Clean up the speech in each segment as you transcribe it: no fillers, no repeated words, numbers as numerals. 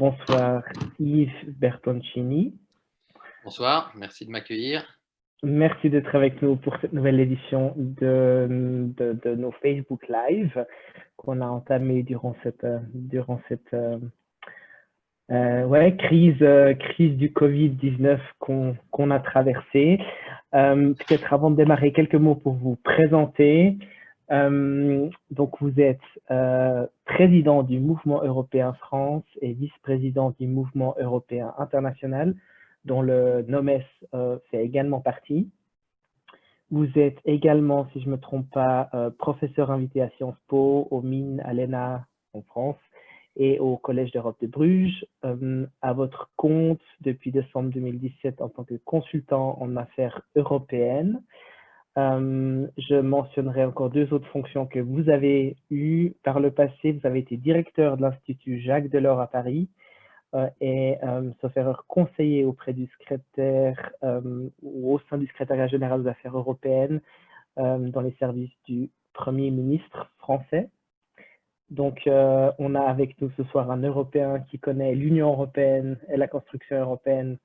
Bonsoir Yves Bertoncini. Bonsoir, merci de m'accueillir. Merci d'être avec nous pour cette nouvelle édition de nos Facebook Live qu'on a entamé durant cette crise du Covid-19 qu'on a traversée. Peut-être avant de démarrer, quelques mots pour vous présenter. Donc, vous êtes président du Mouvement européen France et vice-président du Mouvement européen international, dont le NOMES fait également partie. Vous êtes également, si je ne me trompe pas, professeur invité à Sciences Po, aux Mines, à l'ENA en France et au Collège d'Europe de Bruges, à votre compte depuis décembre 2017 en tant que consultant en affaires européennes. Je mentionnerai encore deux autres fonctions que vous avez eues par le passé. Vous avez été directeur de l'Institut Jacques Delors à Paris et, sauf erreur, conseiller auprès du secrétaire ou au sein du secrétariat général des affaires européennes dans les services du Premier ministre français. Donc, on a avec nous ce soir un Européen qui connaît l'Union européenne et la construction européenne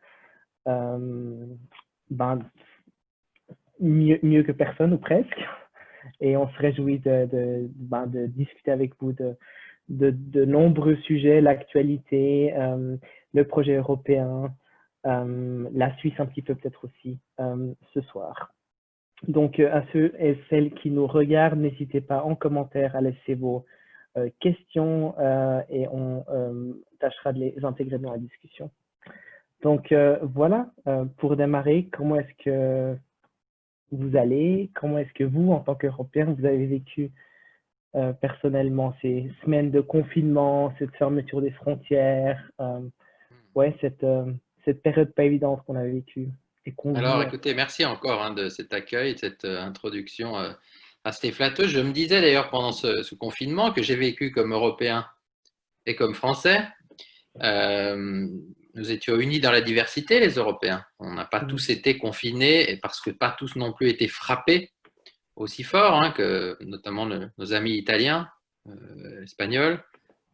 mieux que personne ou presque. Et on se réjouit de discuter avec vous de nombreux sujets, l'actualité, le projet européen, la Suisse un petit peu peut-être aussi ce soir. Donc, à ceux et celles qui nous regardent, n'hésitez pas en commentaire à laisser vos questions et on tâchera de les intégrer dans la discussion. Donc, voilà, pour démarrer, comment est-ce que vous allez? Comment est-ce que vous, en tant qu'Européen, vous avez vécu personnellement ces semaines de confinement, cette fermeture des frontières, cette période pas évidente qu'on a vécue et qu'on vit. Alors, écoutez, merci encore de cet accueil, de cette introduction assez flatteuse. Je me disais d'ailleurs pendant ce confinement que j'ai vécu comme Européen et comme Français. Nous étions unis dans la diversité, les Européens. On n'a pas tous été confinés et parce que pas tous non plus été frappés aussi fort que notamment nos amis italiens, espagnols.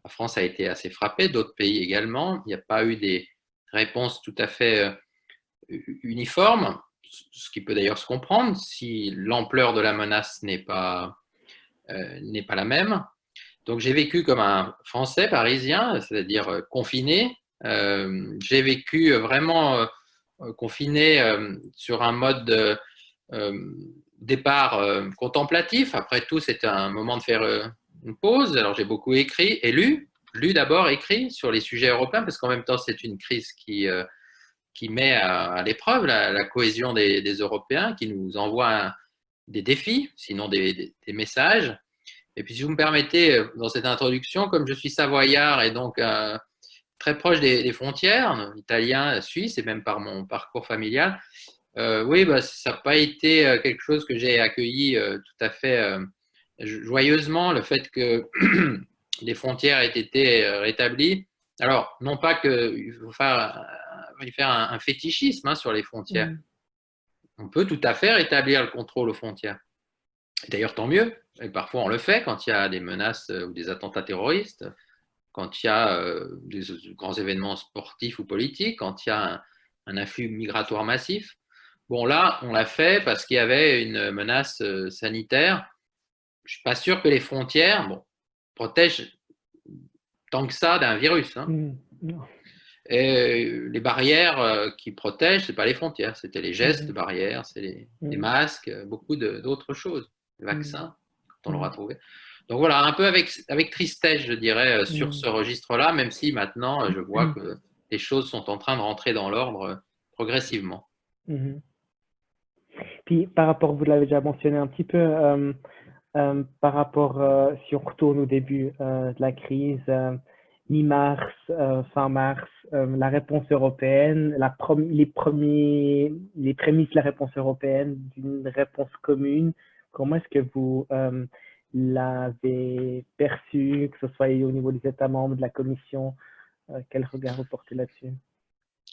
La France a été assez frappée, d'autres pays également. Il n'y a pas eu des réponses tout à fait uniformes, ce qui peut d'ailleurs se comprendre si l'ampleur de la menace n'est pas la même. Donc j'ai vécu comme un Français parisien, c'est-à-dire confiné. J'ai vécu vraiment confiné sur un mode de départ contemplatif. Après tout, c'était un moment de faire une pause. Alors j'ai beaucoup écrit et lu d'abord, écrit sur les sujets européens, parce qu'en même temps, c'est une crise qui met à l'épreuve la cohésion des Européens, qui nous envoie des défis, sinon des messages. Et puis, si vous me permettez, dans cette introduction, comme je suis savoyard et donc très proche des frontières, italien, suisse, et même par mon parcours familial, oui, ça n'a pas été quelque chose que j'ai accueilli tout à fait joyeusement, le fait que les frontières aient été rétablies. Alors, non pas qu'il faut faire un fétichisme sur les frontières. On peut tout à fait rétablir le contrôle aux frontières. D'ailleurs, tant mieux. Et parfois, on le fait quand il y a des menaces ou des attentats terroristes, quand il y a des grands événements sportifs ou politiques, quand il y a un afflux migratoire massif. Bon, là, on l'a fait parce qu'il y avait une menace sanitaire. Je ne suis pas sûr que les frontières protègent tant que ça d'un virus. Et les barrières qui protègent, ce n'est pas les frontières, c'était les gestes barrières, c'est les masques, beaucoup d'autres choses, les vaccins, quand on l'aura trouvé. Donc voilà, un peu avec tristesse, je dirais, sur ce registre-là, même si maintenant, je vois que les choses sont en train de rentrer dans l'ordre progressivement. Puis par rapport, vous l'avez déjà mentionné un petit peu, par rapport, si on retourne au début de la crise, mi-mars, fin mars, la réponse européenne, les prémices de la réponse européenne, d'une réponse commune, comment est-ce que vous l'avez perçu, que ce soit au niveau des États membres, de la Commission, quel regard vous portez là-dessus?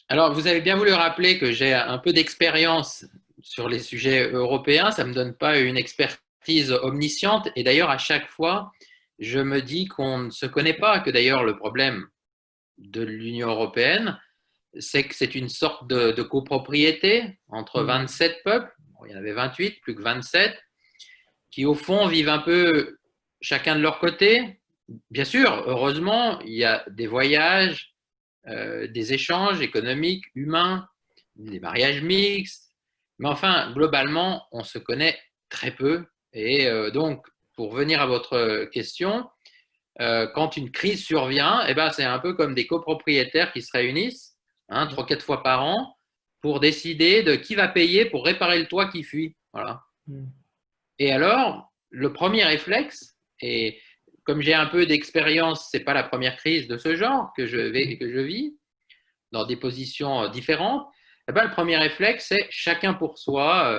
Alors, vous avez bien voulu rappeler que j'ai un peu d'expérience sur les sujets européens, ça ne me donne pas une expertise omnisciente, et d'ailleurs, à chaque fois, je me dis qu'on ne se connaît pas, que d'ailleurs le problème de l'Union européenne, c'est que c'est une sorte de copropriété entre 27 peuples, bon, il y en avait 28, plus que 27, qui au fond vivent un peu chacun de leur côté. Bien sûr, heureusement, il y a des voyages, des échanges économiques, humains, des mariages mixtes, mais enfin, globalement, on se connaît très peu. Et donc, pour venir à votre question, quand une crise survient, eh ben, c'est un peu comme des copropriétaires qui se réunissent, hein, 3-4 fois par an, pour décider de qui va payer pour réparer le toit qui fuit. Voilà. Et alors, le premier réflexe, et comme j'ai un peu d'expérience, ce n'est pas la première crise de ce genre que je vis, dans des positions différentes, eh ben, le premier réflexe, c'est chacun pour soi,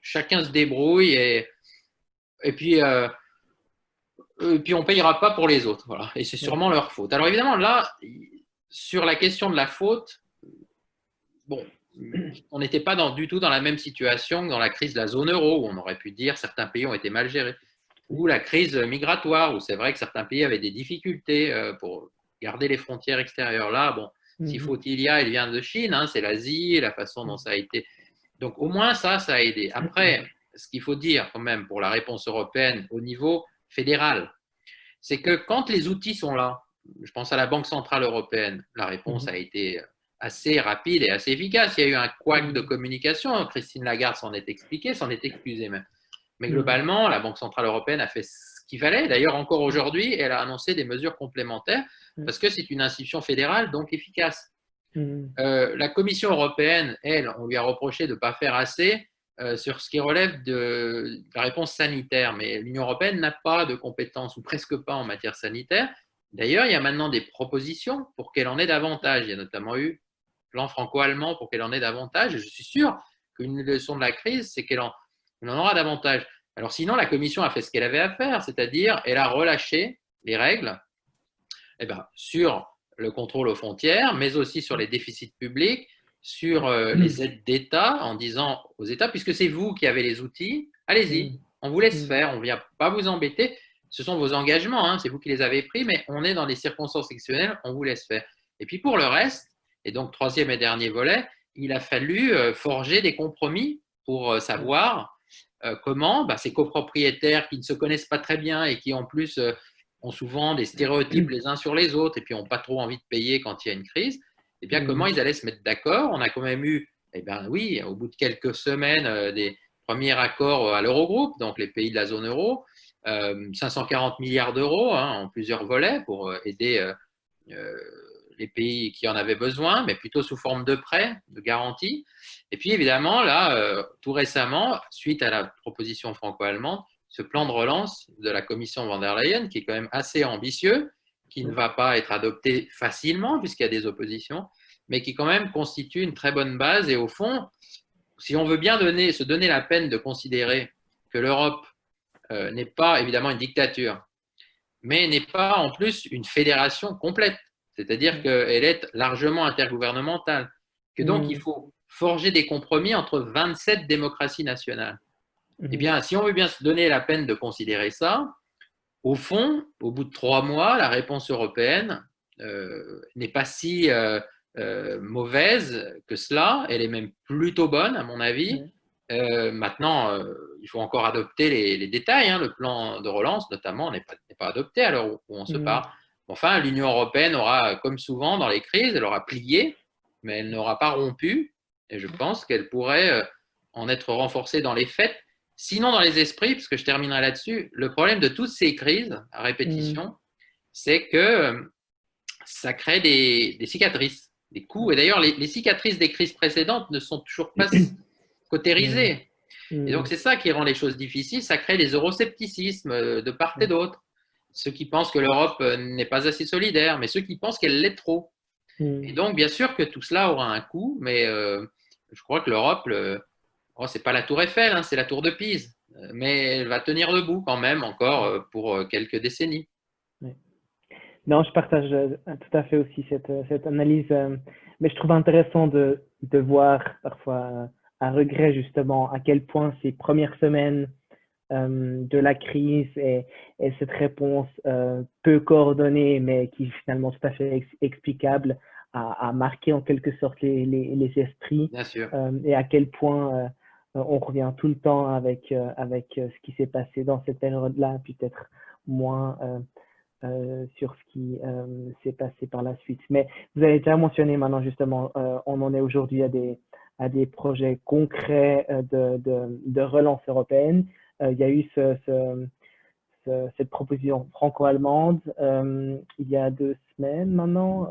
chacun se débrouille et puis on ne payera pas pour les autres. Voilà. Et c'est sûrement leur faute. Alors évidemment, là, sur la question de la faute, bon, on n'était pas du tout dans la même situation que dans la crise de la zone euro, où on aurait pu dire que certains pays ont été mal gérés, ou la crise migratoire, où c'est vrai que certains pays avaient des difficultés pour garder les frontières extérieures. Là, bon, s'il faut il vient de Chine, hein, c'est l'Asie, la façon dont ça a été. Donc au moins ça a aidé. Après, ce qu'il faut dire quand même pour la réponse européenne au niveau fédéral, c'est que quand les outils sont là, je pense à la Banque Centrale Européenne, la réponse a été assez rapide et assez efficace. Il y a eu un couac de communication, Christine Lagarde s'en est excusée même. Mais globalement, la Banque Centrale Européenne a fait ce qu'il fallait. D'ailleurs, encore aujourd'hui, elle a annoncé des mesures complémentaires parce que c'est une institution fédérale, donc efficace. La Commission européenne, elle, on lui a reproché de ne pas faire assez sur ce qui relève de la réponse sanitaire. Mais l'Union européenne n'a pas de compétences, ou presque pas, en matière sanitaire. D'ailleurs, il y a maintenant des propositions pour qu'elle en ait davantage. Il y a notamment eu le plan franco-allemand pour qu'elle en ait davantage. Et je suis sûr qu'une leçon de la crise, c'est qu'elle en aura davantage. Alors sinon, la Commission a fait ce qu'elle avait à faire, c'est-à-dire elle a relâché les règles sur le contrôle aux frontières, mais aussi sur les déficits publics, sur les aides d'État, en disant aux États, puisque c'est vous qui avez les outils, allez-y, on vous laisse faire, on ne vient pas vous embêter. Ce sont vos engagements, hein, c'est vous qui les avez pris, mais on est dans des circonstances exceptionnelles, on vous laisse faire. Et puis pour le reste, et donc troisième et dernier volet, il a fallu forger des compromis pour savoir comment ces copropriétaires qui ne se connaissent pas très bien et qui en plus ont souvent des stéréotypes les uns sur les autres et puis n'ont pas trop envie de payer quand il y a une crise, eh bien comment ils allaient se mettre d'accord. On a quand même eu, oui, au bout de quelques semaines, des premiers accords à l'Eurogroupe, donc les pays de la zone euro, 540 milliards d'euros en plusieurs volets pour aider les pays qui en avaient besoin, mais plutôt sous forme de prêts, de garanties. Et puis évidemment, là, tout récemment, suite à la proposition franco-allemande, ce plan de relance de la commission von der Leyen, qui est quand même assez ambitieux, qui ne va pas être adopté facilement puisqu'il y a des oppositions, mais qui quand même constitue une très bonne base. Et au fond, si on veut bien se donner la peine de considérer que l'Europe n'est pas évidemment une dictature, mais n'est pas en plus une fédération complète, c'est-à-dire qu'elle est largement intergouvernementale, que donc il faut forger des compromis entre 27 démocraties nationales. Eh bien, si on veut bien se donner la peine de considérer ça, au fond, au bout de 3 mois, la réponse européenne n'est pas si mauvaise que cela. Elle est même plutôt bonne, à mon avis. Maintenant, il faut encore adopter les détails. Le plan de relance, notamment, n'est pas adopté à l'heure où on se parle. Enfin, l'Union européenne aura, comme souvent dans les crises, elle aura plié, mais elle n'aura pas rompu. Et je pense qu'elle pourrait en être renforcée dans les faits. Sinon, dans les esprits, parce que je terminerai là-dessus, le problème de toutes ces crises à répétition, c'est que ça crée des cicatrices, des coups. Et d'ailleurs, les cicatrices des crises précédentes ne sont toujours pas cautérisées. Et donc, c'est ça qui rend les choses difficiles. Ça crée des euroscepticismes de part et d'autre. Ceux qui pensent que l'Europe n'est pas assez solidaire, mais ceux qui pensent qu'elle l'est trop. Et donc, bien sûr que tout cela aura un coût, mais je crois que l'Europe, c'est pas la tour Eiffel, c'est la tour de Pise. Mais elle va tenir debout quand même encore pour quelques décennies. Non, je partage tout à fait aussi cette analyse, mais je trouve intéressant de voir parfois à regret justement à quel point ces premières semaines de la crise et cette réponse peu coordonnée, mais qui est finalement tout à fait explicable, a marqué en quelque sorte les esprits Bien sûr. et à quel point on revient tout le temps avec ce qui s'est passé dans cette période-là, peut-être moins sur ce qui s'est passé par la suite. Mais vous avez déjà mentionné maintenant justement, on en est aujourd'hui à des projets concrets de relance européenne. Il y a eu cette proposition franco-allemande il y a 2 semaines maintenant.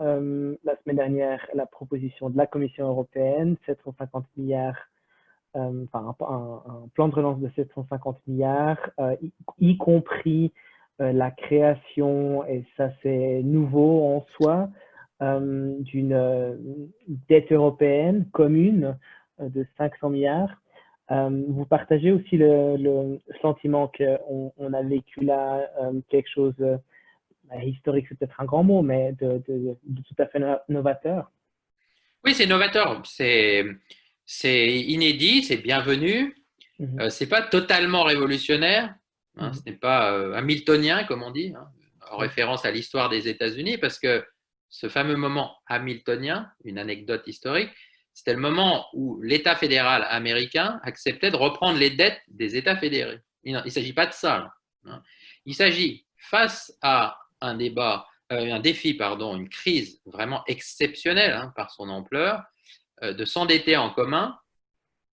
La semaine dernière, la proposition de la Commission européenne, 750 milliards, enfin un plan de relance de 750 milliards, y compris la création, et ça c'est nouveau en soi, d'une dette européenne commune de 500 milliards. Vous partagez aussi le sentiment qu'on a vécu là quelque chose, historique c'est peut-être un grand mot, mais de tout à fait novateur. Oui, c'est novateur, c'est inédit, c'est bienvenu. Mhm, C'est pas totalement révolutionnaire, hein, ce mhm, n'est pas hamiltonien comme on dit, hein, en oui, référence à l'histoire des États-Unis, parce que ce fameux moment hamiltonien, une anecdote historique, c'était le moment où l'État fédéral américain acceptait de reprendre les dettes des États fédérés. Il ne s'agit pas de ça, hein. Il s'agit, face à un défi, pardon, une crise vraiment exceptionnelle, hein, par son ampleur, de s'endetter en commun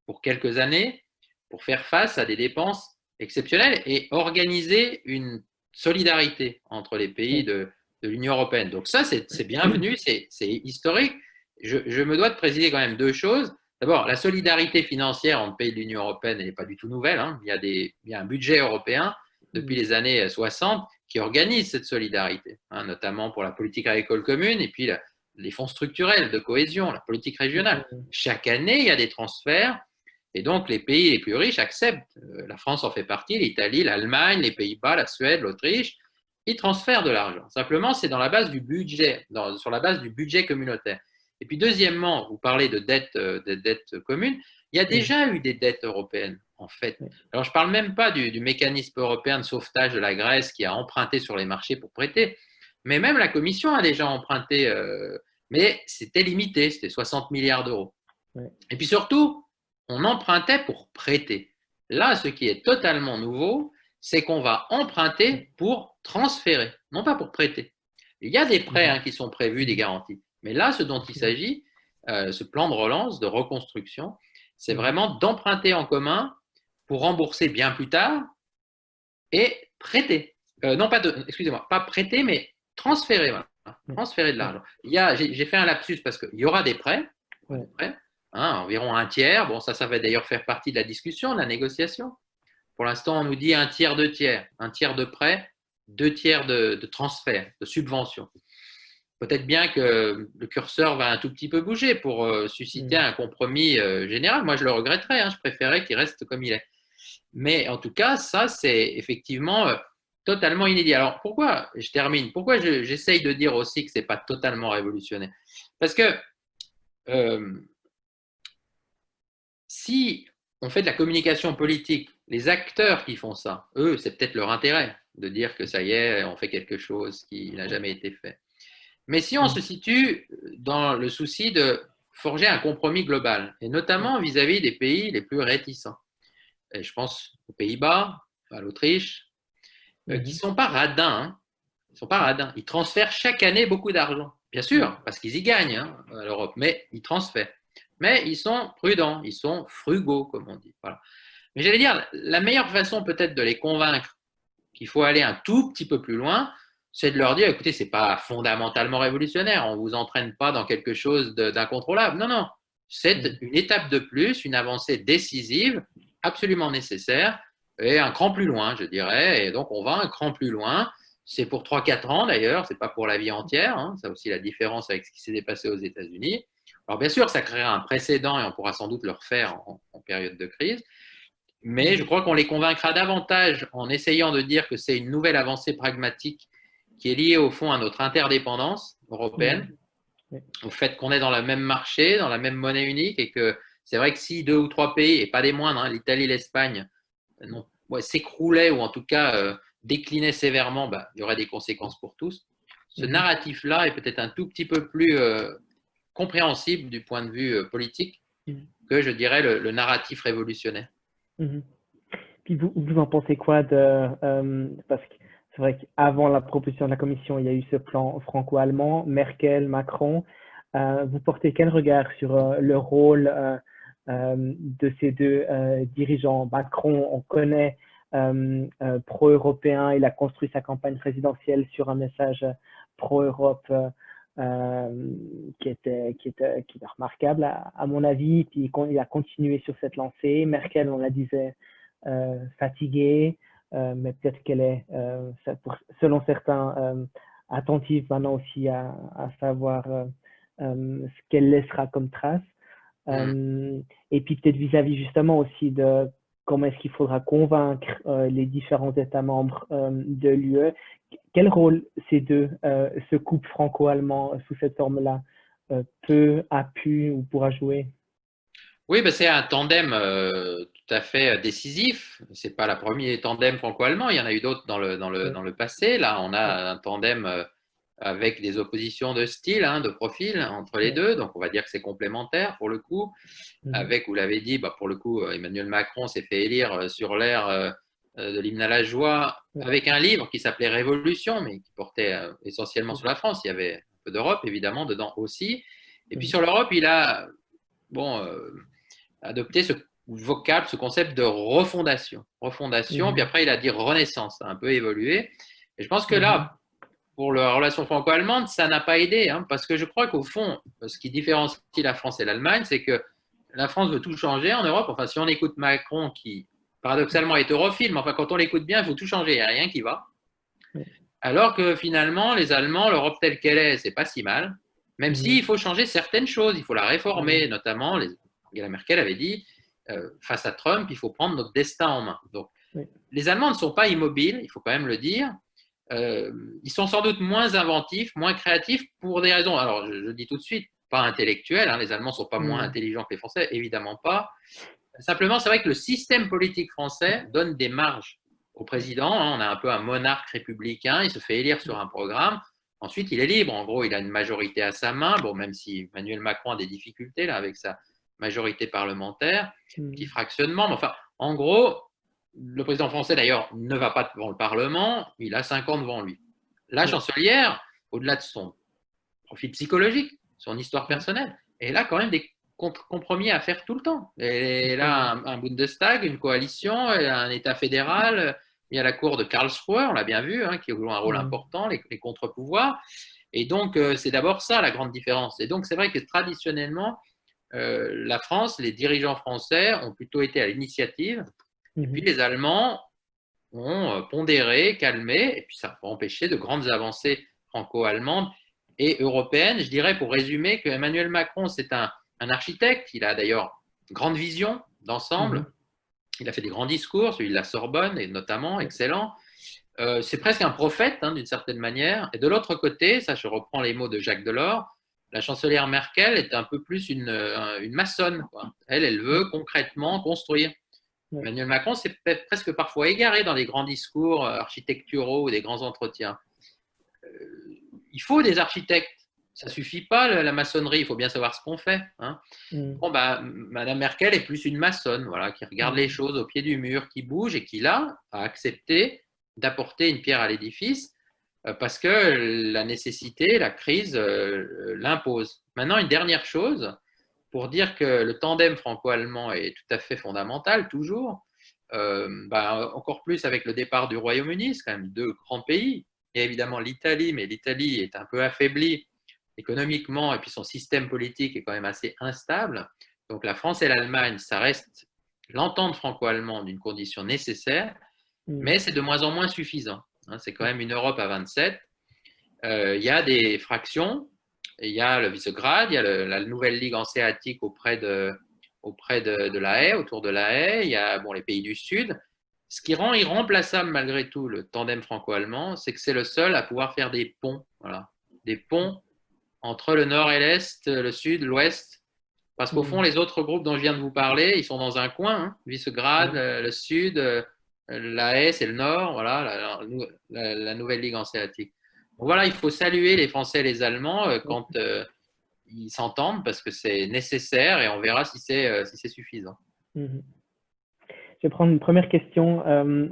pour quelques années pour faire face à des dépenses exceptionnelles et organiser une solidarité entre les pays oui, de l'Union européenne. Donc ça, c'est bienvenu, c'est historique. Je me dois de préciser quand même deux choses. D'abord, la solidarité financière entre pays de l'Union européenne n'est pas du tout nouvelle, hein. Il y a un budget européen depuis mhm, les années 60 qui organise cette solidarité, hein, notamment pour la politique agricole commune et puis les fonds structurels de cohésion, la politique régionale. mhm, Chaque année, il y a des transferts et donc les pays les plus riches acceptent. La France en fait partie, l'Italie, l'Allemagne, les Pays-Bas, la Suède, l'Autriche. Ils transfèrent de l'argent. Simplement, c'est dans la base du budget, sur la base du budget communautaire. Et puis deuxièmement, vous parlez de dettes communes. Il y a mhm, déjà eu des dettes européennes, en fait. oui, Alors, je ne parle même pas du mécanisme européen de sauvetage de la Grèce qui a emprunté sur les marchés pour prêter, mais même la Commission a déjà emprunté, mais c'était limité, c'était 60 milliards d'euros. oui, Et puis surtout, on empruntait pour prêter. Là, ce qui est totalement nouveau, c'est qu'on va emprunter pour transférer, non pas pour prêter. Il y a des prêts, mhm, hein, qui sont prévus, des garanties. Mais là, ce dont il mhm, s'agit, ce plan de relance, de reconstruction, c'est mhm, vraiment d'emprunter en commun pour rembourser bien plus tard et prêter. Non, excusez-moi, pas prêter, mais transférer. Voilà. oui, Transférer de oui, l'argent. J'ai fait un lapsus parce qu'il y aura des prêts, il y aura oui, des prêts, hein, environ un tiers. Bon, ça va d'ailleurs faire partie de la discussion, de la négociation. Pour l'instant, on nous dit un tiers, deux tiers. Un tiers de prêts, deux tiers de transfert, de subvention. Peut-être bien que le curseur va un tout petit peu bouger pour susciter mhm, un compromis général. Moi, je le regretterais, hein, je préférais qu'il reste comme il est. Mais en tout cas, ça, c'est effectivement totalement inédit. Alors, pourquoi, je termine, pourquoi j'essaye de dire aussi que ce n'est pas totalement révolutionnaire? Parce que euh, si on fait de la communication politique, les acteurs qui font ça, eux, c'est peut-être leur intérêt de dire que ça y est, on fait quelque chose qui n'a jamais été fait. Mais si on se mhm, situe dans le souci de forger un compromis global, et notamment vis-à-vis des pays les plus réticents, et je pense aux Pays-Bas, à l'Autriche, qui ne mhm, sont pas radins, hein. Ils sont pas radins. Ils transfèrent chaque année beaucoup d'argent. Bien sûr, parce qu'ils y gagnent, hein, à l'Europe, mais ils transfèrent. Mais ils sont prudents, ils sont frugaux, comme on dit. Voilà. Mais j'allais dire, la meilleure façon peut-être de les convaincre qu'il faut aller un tout petit peu plus loin, c'est de leur dire, écoutez, ce n'est pas fondamentalement révolutionnaire, on ne vous entraîne pas dans quelque chose d'incontrôlable. Non, non, c'est mhm, une étape de plus, une avancée décisive, absolument nécessaire, et un cran plus loin, je dirais. Et donc, on va un cran plus loin. C'est pour 3-4 ans d'ailleurs, c'est pas pour la vie entière, hein. C'est aussi la différence avec ce qui s'est passé aux États-Unis. Alors, bien sûr, ça créera un précédent et on pourra sans doute le refaire en période de crise. Mais je mhm, crois qu'on les convaincra davantage en essayant de dire que c'est une nouvelle avancée pragmatique qui est liée au fond à notre interdépendance européenne, mhm, oui, au fait qu'on est dans le même marché, dans la même monnaie unique et que c'est vrai que si deux ou trois pays, et pas des moindres, hein, l'Italie, l'Espagne, n'ont ouais, s'écroulait ou en tout cas déclinait sévèrement, bah, il y aurait des conséquences pour tous. Ce Mhm. narratif-là est peut-être un tout petit peu plus compréhensible du point de vue politique Mhm. que, je dirais, le narratif révolutionnaire. Mhm. Puis vous en pensez quoi parce que c'est vrai qu'avant la proposition de la Commission, il y a eu ce plan franco-allemand, Merkel, Macron. Vous portez quel regard sur le rôle de ces deux dirigeants? Macron, on connaît pro-européen, il a construit sa campagne présidentielle sur un message pro-Europe qui était remarquable à mon avis, puis il a continué sur cette lancée. Merkel, on la disait, fatiguée, mais peut-être qu'elle est, selon certains, attentive maintenant aussi à savoir ce qu'elle laissera comme trace. Mm. Et puis peut-être vis-à-vis justement aussi de comment est-ce qu'il faudra convaincre les différents États membres de l'UE. Quel rôle ces deux, ce couple franco-allemand sous cette forme-là, a pu ou pourra jouer? Oui, ben c'est un tandem tout à fait décisif. C'est pas le premier tandem franco-allemand. Il y en a eu d'autres Oui. dans le passé. Là, on Oui. a un tandem avec des oppositions de style, hein, de profil entre les Oui. deux. Donc, on va dire que c'est complémentaire pour le coup. Mhm. Avec, vous l'avez dit, bah, pour le coup, Emmanuel Macron s'est fait élire sur l'ère de l'hymne à la joie Oui. avec un livre qui s'appelait Révolution, mais qui portait essentiellement sur Mhm. la France. Il y avait un peu d'Europe, évidemment, dedans aussi. Et puis Mhm. sur l'Europe, il a bon, adopté ce vocable, ce concept de refondation. Refondation, puis Mhm. après, il a dit renaissance, ça a un peu évolué. Et je pense que Mhm. là, pour la relation franco-allemande, ça n'a pas aidé, hein, parce que je crois qu'au fond, ce qui différencie la France et l'Allemagne, c'est que la France veut tout changer en Europe. Enfin, si on écoute Macron, qui paradoxalement est europhile, mais enfin, quand on l'écoute bien, il faut tout changer, il n'y a rien qui va. Oui. Alors que finalement, les Allemands, l'Europe telle qu'elle est, c'est pas si mal, même Mhm. s'il faut changer certaines choses, il faut la Mhm. réformer, notamment, Angela Merkel avait dit, face à Trump, il faut prendre notre destin en main. Donc, Oui. les Allemands ne sont pas immobiles, il faut quand même le dire. Euh, Ils sont sans doute moins inventifs, moins créatifs pour des raisons, alors je dis tout de suite, pas intellectuelles, hein, les Allemands ne sont pas moins Mhm. intelligents que les Français, évidemment pas. Simplement, c'est vrai que le système politique français donne des marges au président, hein. On a un peu un monarque républicain, il se fait élire sur un programme. Ensuite, il est libre. En gros, il a une majorité à sa main. Bon, même si Emmanuel Macron a des difficultés là avec sa majorité parlementaire, petit Mhm. fractionnement. Mais enfin, en gros, le président français d'ailleurs ne va pas devant le Parlement. Il a 5 ans devant lui. La Oui. chancelière, au-delà de son profil psychologique, son histoire Oui. personnelle, elle a quand même des compromis à faire tout le temps. Et là, Absolument. un Bundestag, une coalition, un État fédéral, il y a la cour de Karlsruhe, on l'a bien vu, hein, qui joue un rôle Mhm. important, les contre-pouvoirs. Et donc, c'est d'abord ça la grande différence. Et donc, c'est vrai que traditionnellement, la France, les dirigeants français ont plutôt été à l'initiative. Et puis, Mhm. les Allemands ont pondéré, calmé, et puis ça a empêché de grandes avancées franco-allemandes et européennes. Je dirais, pour résumer, que Emmanuel Macron, c'est un architecte. Il a d'ailleurs une grande vision Mhm. d'ensemble. Il a fait des grands discours, celui de la Sorbonne, et notamment, Oui. excellent. C'est presque un prophète, hein, d'une certaine manière. Et de l'autre côté, ça, je reprends les mots de Jacques Delors, la chancelière Merkel est un peu plus une maçonne, quoi. Elle veut Oui. concrètement construire. Oui. Emmanuel Macron s'est presque parfois égaré dans des grands discours architecturaux ou des grands entretiens. Il faut des architectes. Ça ne suffit pas la maçonnerie, il faut bien savoir ce qu'on fait, hein. Mhm. Bon, bah, Madame Merkel est plus une maçonne, voilà, qui regarde les Mhm. choses au pied du mur, qui bouge et qui, là, a accepté d'apporter une pierre à l'édifice parce que la nécessité, la crise l'impose. Maintenant, une dernière chose, pour dire que le tandem franco-allemand est tout à fait fondamental, toujours, bah, encore plus avec le départ du Royaume-Uni, c'est quand même deux grands pays. Il y a évidemment l'Italie, mais l'Italie est un peu affaiblie économiquement et puis son système politique est quand même assez instable. Donc la France et l'Allemagne, ça reste l'entente franco-allemande d'une condition nécessaire, Mhm. mais c'est de moins en moins suffisant, hein. C'est quand même une Europe à 27. Il y a des fractions, il y a le Visegrad, il y a la nouvelle ligue hanséatique auprès de la Haye, autour de la Haye, il y a bon, les pays du Sud. Ce qui rend irremplaçable malgré tout le tandem franco-allemand, c'est que c'est le seul à pouvoir faire des ponts, voilà, des ponts entre le nord et l'est, le sud, l'ouest. Parce qu'au fond, Mhm. les autres groupes dont je viens de vous parler, ils sont dans un coin, hein, Visegrad, Oui. le sud, La Haye, c'est le nord, voilà, la nouvelle Ligue hanséatique. Donc voilà, il faut saluer les Français et les Allemands quand ils s'entendent parce que c'est nécessaire et on verra si c'est suffisant. Mhm. Je vais prendre une première question.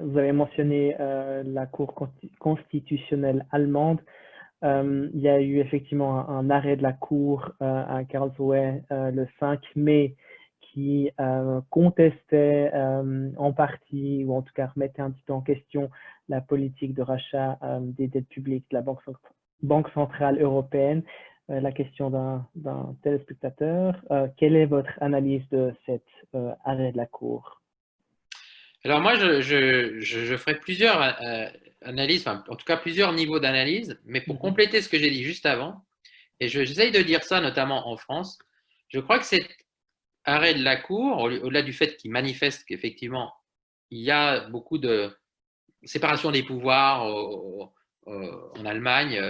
Vous avez mentionné la Cour constitutionnelle allemande. Il y a eu effectivement un arrêt de la Cour à Karlsruhe le 5 mai qui contestait en partie, ou en tout cas remettait un petit peu en question la politique de rachat des dettes publiques de la Banque centrale européenne. La question d'un téléspectateur. Quelle est votre analyse de cet arrêt de la Cour? Alors moi, je ferai plusieurs analyses, enfin, en tout cas plusieurs niveaux d'analyse, mais pour compléter ce que j'ai dit juste avant, et j'essaye de dire ça notamment en France, je crois que cet arrêt de la Cour, au-delà du fait qu'il manifeste qu'effectivement, il y a beaucoup de séparation des pouvoirs en Allemagne,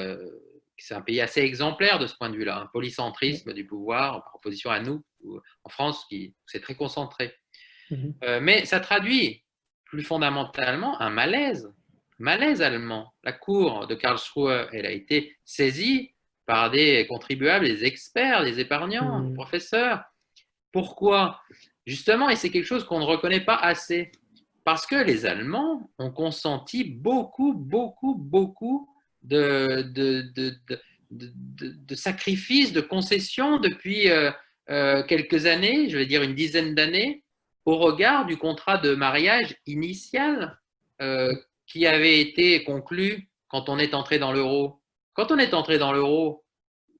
c'est un pays assez exemplaire de ce point de vue-là, un polycentrisme du pouvoir par opposition à nous, en France, qui c'est très concentré. Mais ça traduit plus fondamentalement un malaise allemand. La cour de Karlsruhe, elle a été saisie par des contribuables, des experts, des épargnants, des professeurs. Pourquoi? Justement, et c'est quelque chose qu'on ne reconnaît pas assez, parce que les Allemands ont consenti beaucoup, beaucoup, beaucoup de sacrifices, de concessions depuis quelques années, je vais dire une dizaine d'années, au regard du contrat de mariage initial qui avait été conclu quand on est entré dans l'euro. Quand on est entré dans l'euro,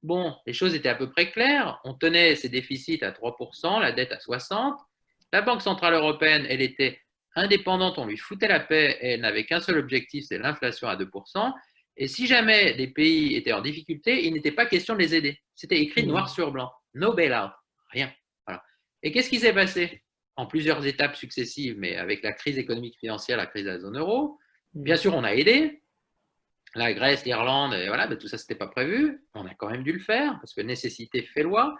bon, les choses étaient à peu près claires. On tenait ses déficits à 3%, la dette à 60%. La Banque centrale européenne, elle était indépendante, on lui foutait la paix et elle n'avait qu'un seul objectif, c'est l'inflation à 2%. Et si jamais des pays étaient en difficulté, il n'était pas question de les aider. C'était écrit noir sur blanc. No bailout. Rien. Voilà. Et qu'est-ce qui s'est passé en plusieurs étapes successives, mais avec la crise économique financière, la crise de la zone euro? Bien sûr, on a aidé, la Grèce, l'Irlande, et voilà, ben, tout ça, ce n'était pas prévu. On a quand même dû le faire parce que nécessité fait loi.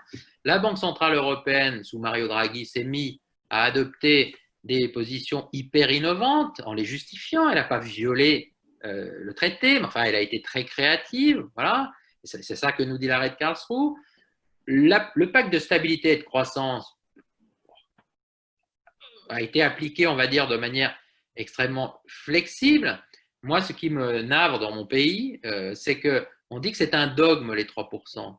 La Banque centrale européenne, sous Mario Draghi, s'est mise à adopter des positions hyper innovantes en les justifiant. Elle n'a pas violé le traité, mais enfin, elle a été très créative. Voilà. C'est ça que nous dit l'arrêt de Karlsruhe. Le pacte de stabilité et de croissance a été appliqué, on va dire, de manière extrêmement flexible. Moi, ce qui me navre dans mon pays, c'est qu'on dit que c'est un dogme, les 3%.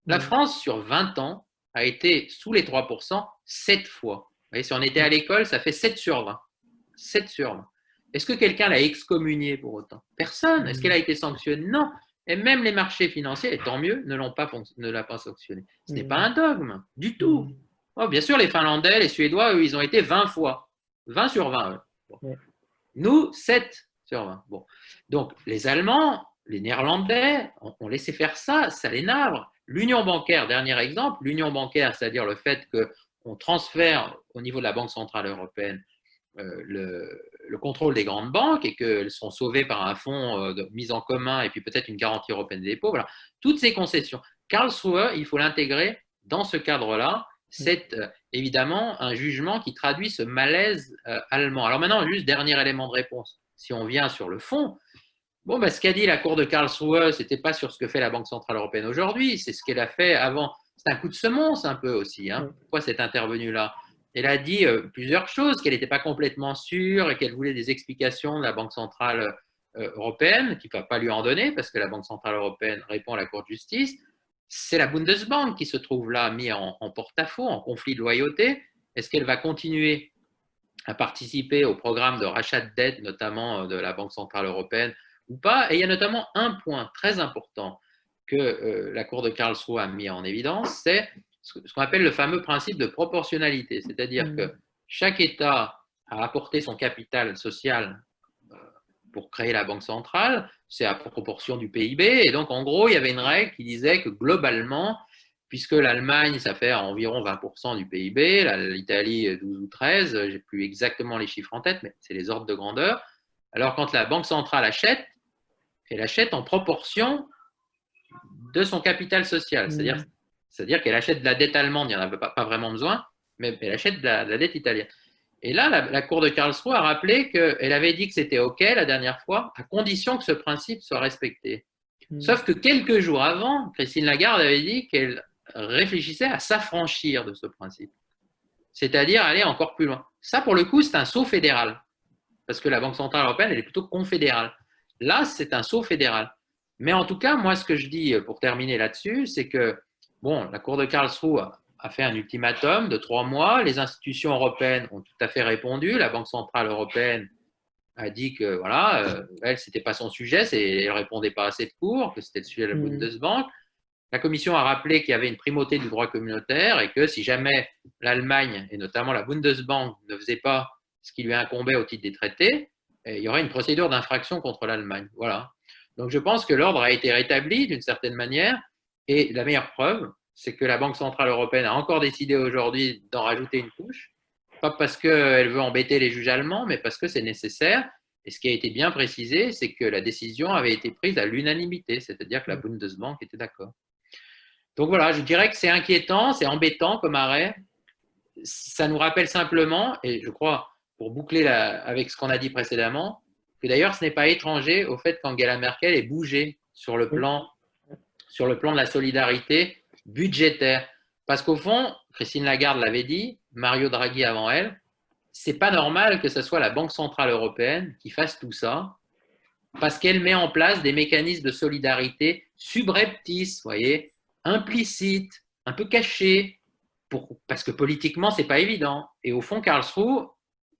La France, sur 20 ans, a été sous les 3% 7 fois. Vous voyez, si on était à l'école, ça fait 7 sur 20. 7 sur 20. Est-ce que quelqu'un l'a excommunié pour autant? Personne. Est-ce qu'elle a été sanctionnée? Non. Et même les marchés financiers, et tant mieux, ne l'ont pas sanctionné. Ce n'est pas un dogme, du tout. Oh, bien sûr, les Finlandais, les Suédois, eux, ils ont été 20 fois. 20 sur 20. Bon. Nous, 7 sur 20. Bon. Donc, les Allemands, les Néerlandais ont laissé faire ça, ça les navre. L'union bancaire, dernier exemple, l'union bancaire, c'est-à-dire le fait qu'on transfère au niveau de la Banque centrale européenne le contrôle des grandes banques et qu'elles sont sauvées par un fonds de mise en commun et puis peut-être une garantie européenne des dépôts. Voilà. Toutes ces concessions. Karlsruhe, il faut l'intégrer dans ce cadre-là. C'est évidemment un jugement qui traduit ce malaise allemand. Alors maintenant, juste dernier élément de réponse. Si on vient sur le fond, bon, ben, ce qu'a dit la Cour de Karlsruhe, ce n'était pas sur ce que fait la Banque centrale européenne aujourd'hui, c'est ce qu'elle a fait avant. C'est un coup de semonce un peu aussi. Hein. Pourquoi c'est intervenu là? Elle a dit plusieurs choses, qu'elle n'était pas complètement sûre et qu'elle voulait des explications de la Banque centrale européenne, qui ne va pas lui en donner parce que la Banque centrale européenne répond à la Cour de justice. C'est la Bundesbank qui se trouve là, mis en porte-à-faux, en conflit de loyauté. Est-ce qu'elle va continuer à participer au programme de rachat de dette, notamment de la Banque centrale européenne, ou pas? Et il y a notamment un point très important que la Cour de Karlsruhe a mis en évidence, c'est ce qu'on appelle le fameux principe de proportionnalité, c'est-à-dire que chaque État a apporté son capital social pour créer la banque centrale, c'est à proportion du PIB, et donc en gros, il y avait une règle qui disait que globalement, puisque l'Allemagne, ça fait environ 20% du PIB, l'Italie 12 ou 13, j'ai plus exactement les chiffres en tête, mais c'est les ordres de grandeur, alors quand la banque centrale achète, elle achète en proportion de son capital social, c'est-à-dire qu'elle achète de la dette allemande, il n'y en avait pas vraiment besoin, mais elle achète de la dette italienne. Et là, la Cour de Karlsruhe a rappelé qu'elle avait dit que c'était OK la dernière fois, à condition que ce principe soit respecté. Sauf que quelques jours avant, Christine Lagarde avait dit qu'elle réfléchissait à s'affranchir de ce principe, c'est-à-dire aller encore plus loin. Ça, pour le coup, c'est un saut fédéral, parce que la Banque Centrale Européenne, elle est plutôt confédérale. Là, c'est un saut fédéral. Mais en tout cas, moi, ce que je dis pour terminer là-dessus, c'est que, bon, la Cour de Karlsruhe a fait un ultimatum de 3 mois. Les institutions européennes ont tout à fait répondu. La Banque Centrale Européenne a dit que, voilà, elle, c'était pas son sujet, elle ne répondait pas assez de cours, que c'était le sujet de la Bundesbank. La Commission a rappelé qu'il y avait une primauté du droit communautaire et que si jamais l'Allemagne, et notamment la Bundesbank, ne faisait pas ce qui lui incombait au titre des traités, il y aurait une procédure d'infraction contre l'Allemagne. Voilà. Donc je pense que l'ordre a été rétabli d'une certaine manière et la meilleure preuve, c'est que la Banque Centrale Européenne a encore décidé aujourd'hui d'en rajouter une couche, pas parce qu'elle veut embêter les juges allemands, mais parce que c'est nécessaire. Et ce qui a été bien précisé, c'est que la décision avait été prise à l'unanimité, c'est-à-dire que la Bundesbank était d'accord. Donc voilà, je dirais que c'est inquiétant, c'est embêtant comme arrêt. Ça nous rappelle simplement, et je crois, pour boucler avec ce qu'on a dit précédemment, que d'ailleurs ce n'est pas étranger au fait qu'Angela Merkel ait bougé sur le plan de la solidarité budgétaire. Parce qu'au fond, Christine Lagarde l'avait dit, Mario Draghi avant elle, c'est pas normal que ce soit la Banque Centrale Européenne qui fasse tout ça, parce qu'elle met en place des mécanismes de solidarité subreptices, voyez, implicites, un peu cachés, parce que politiquement, c'est pas évident. Et au fond, Karlsruhe,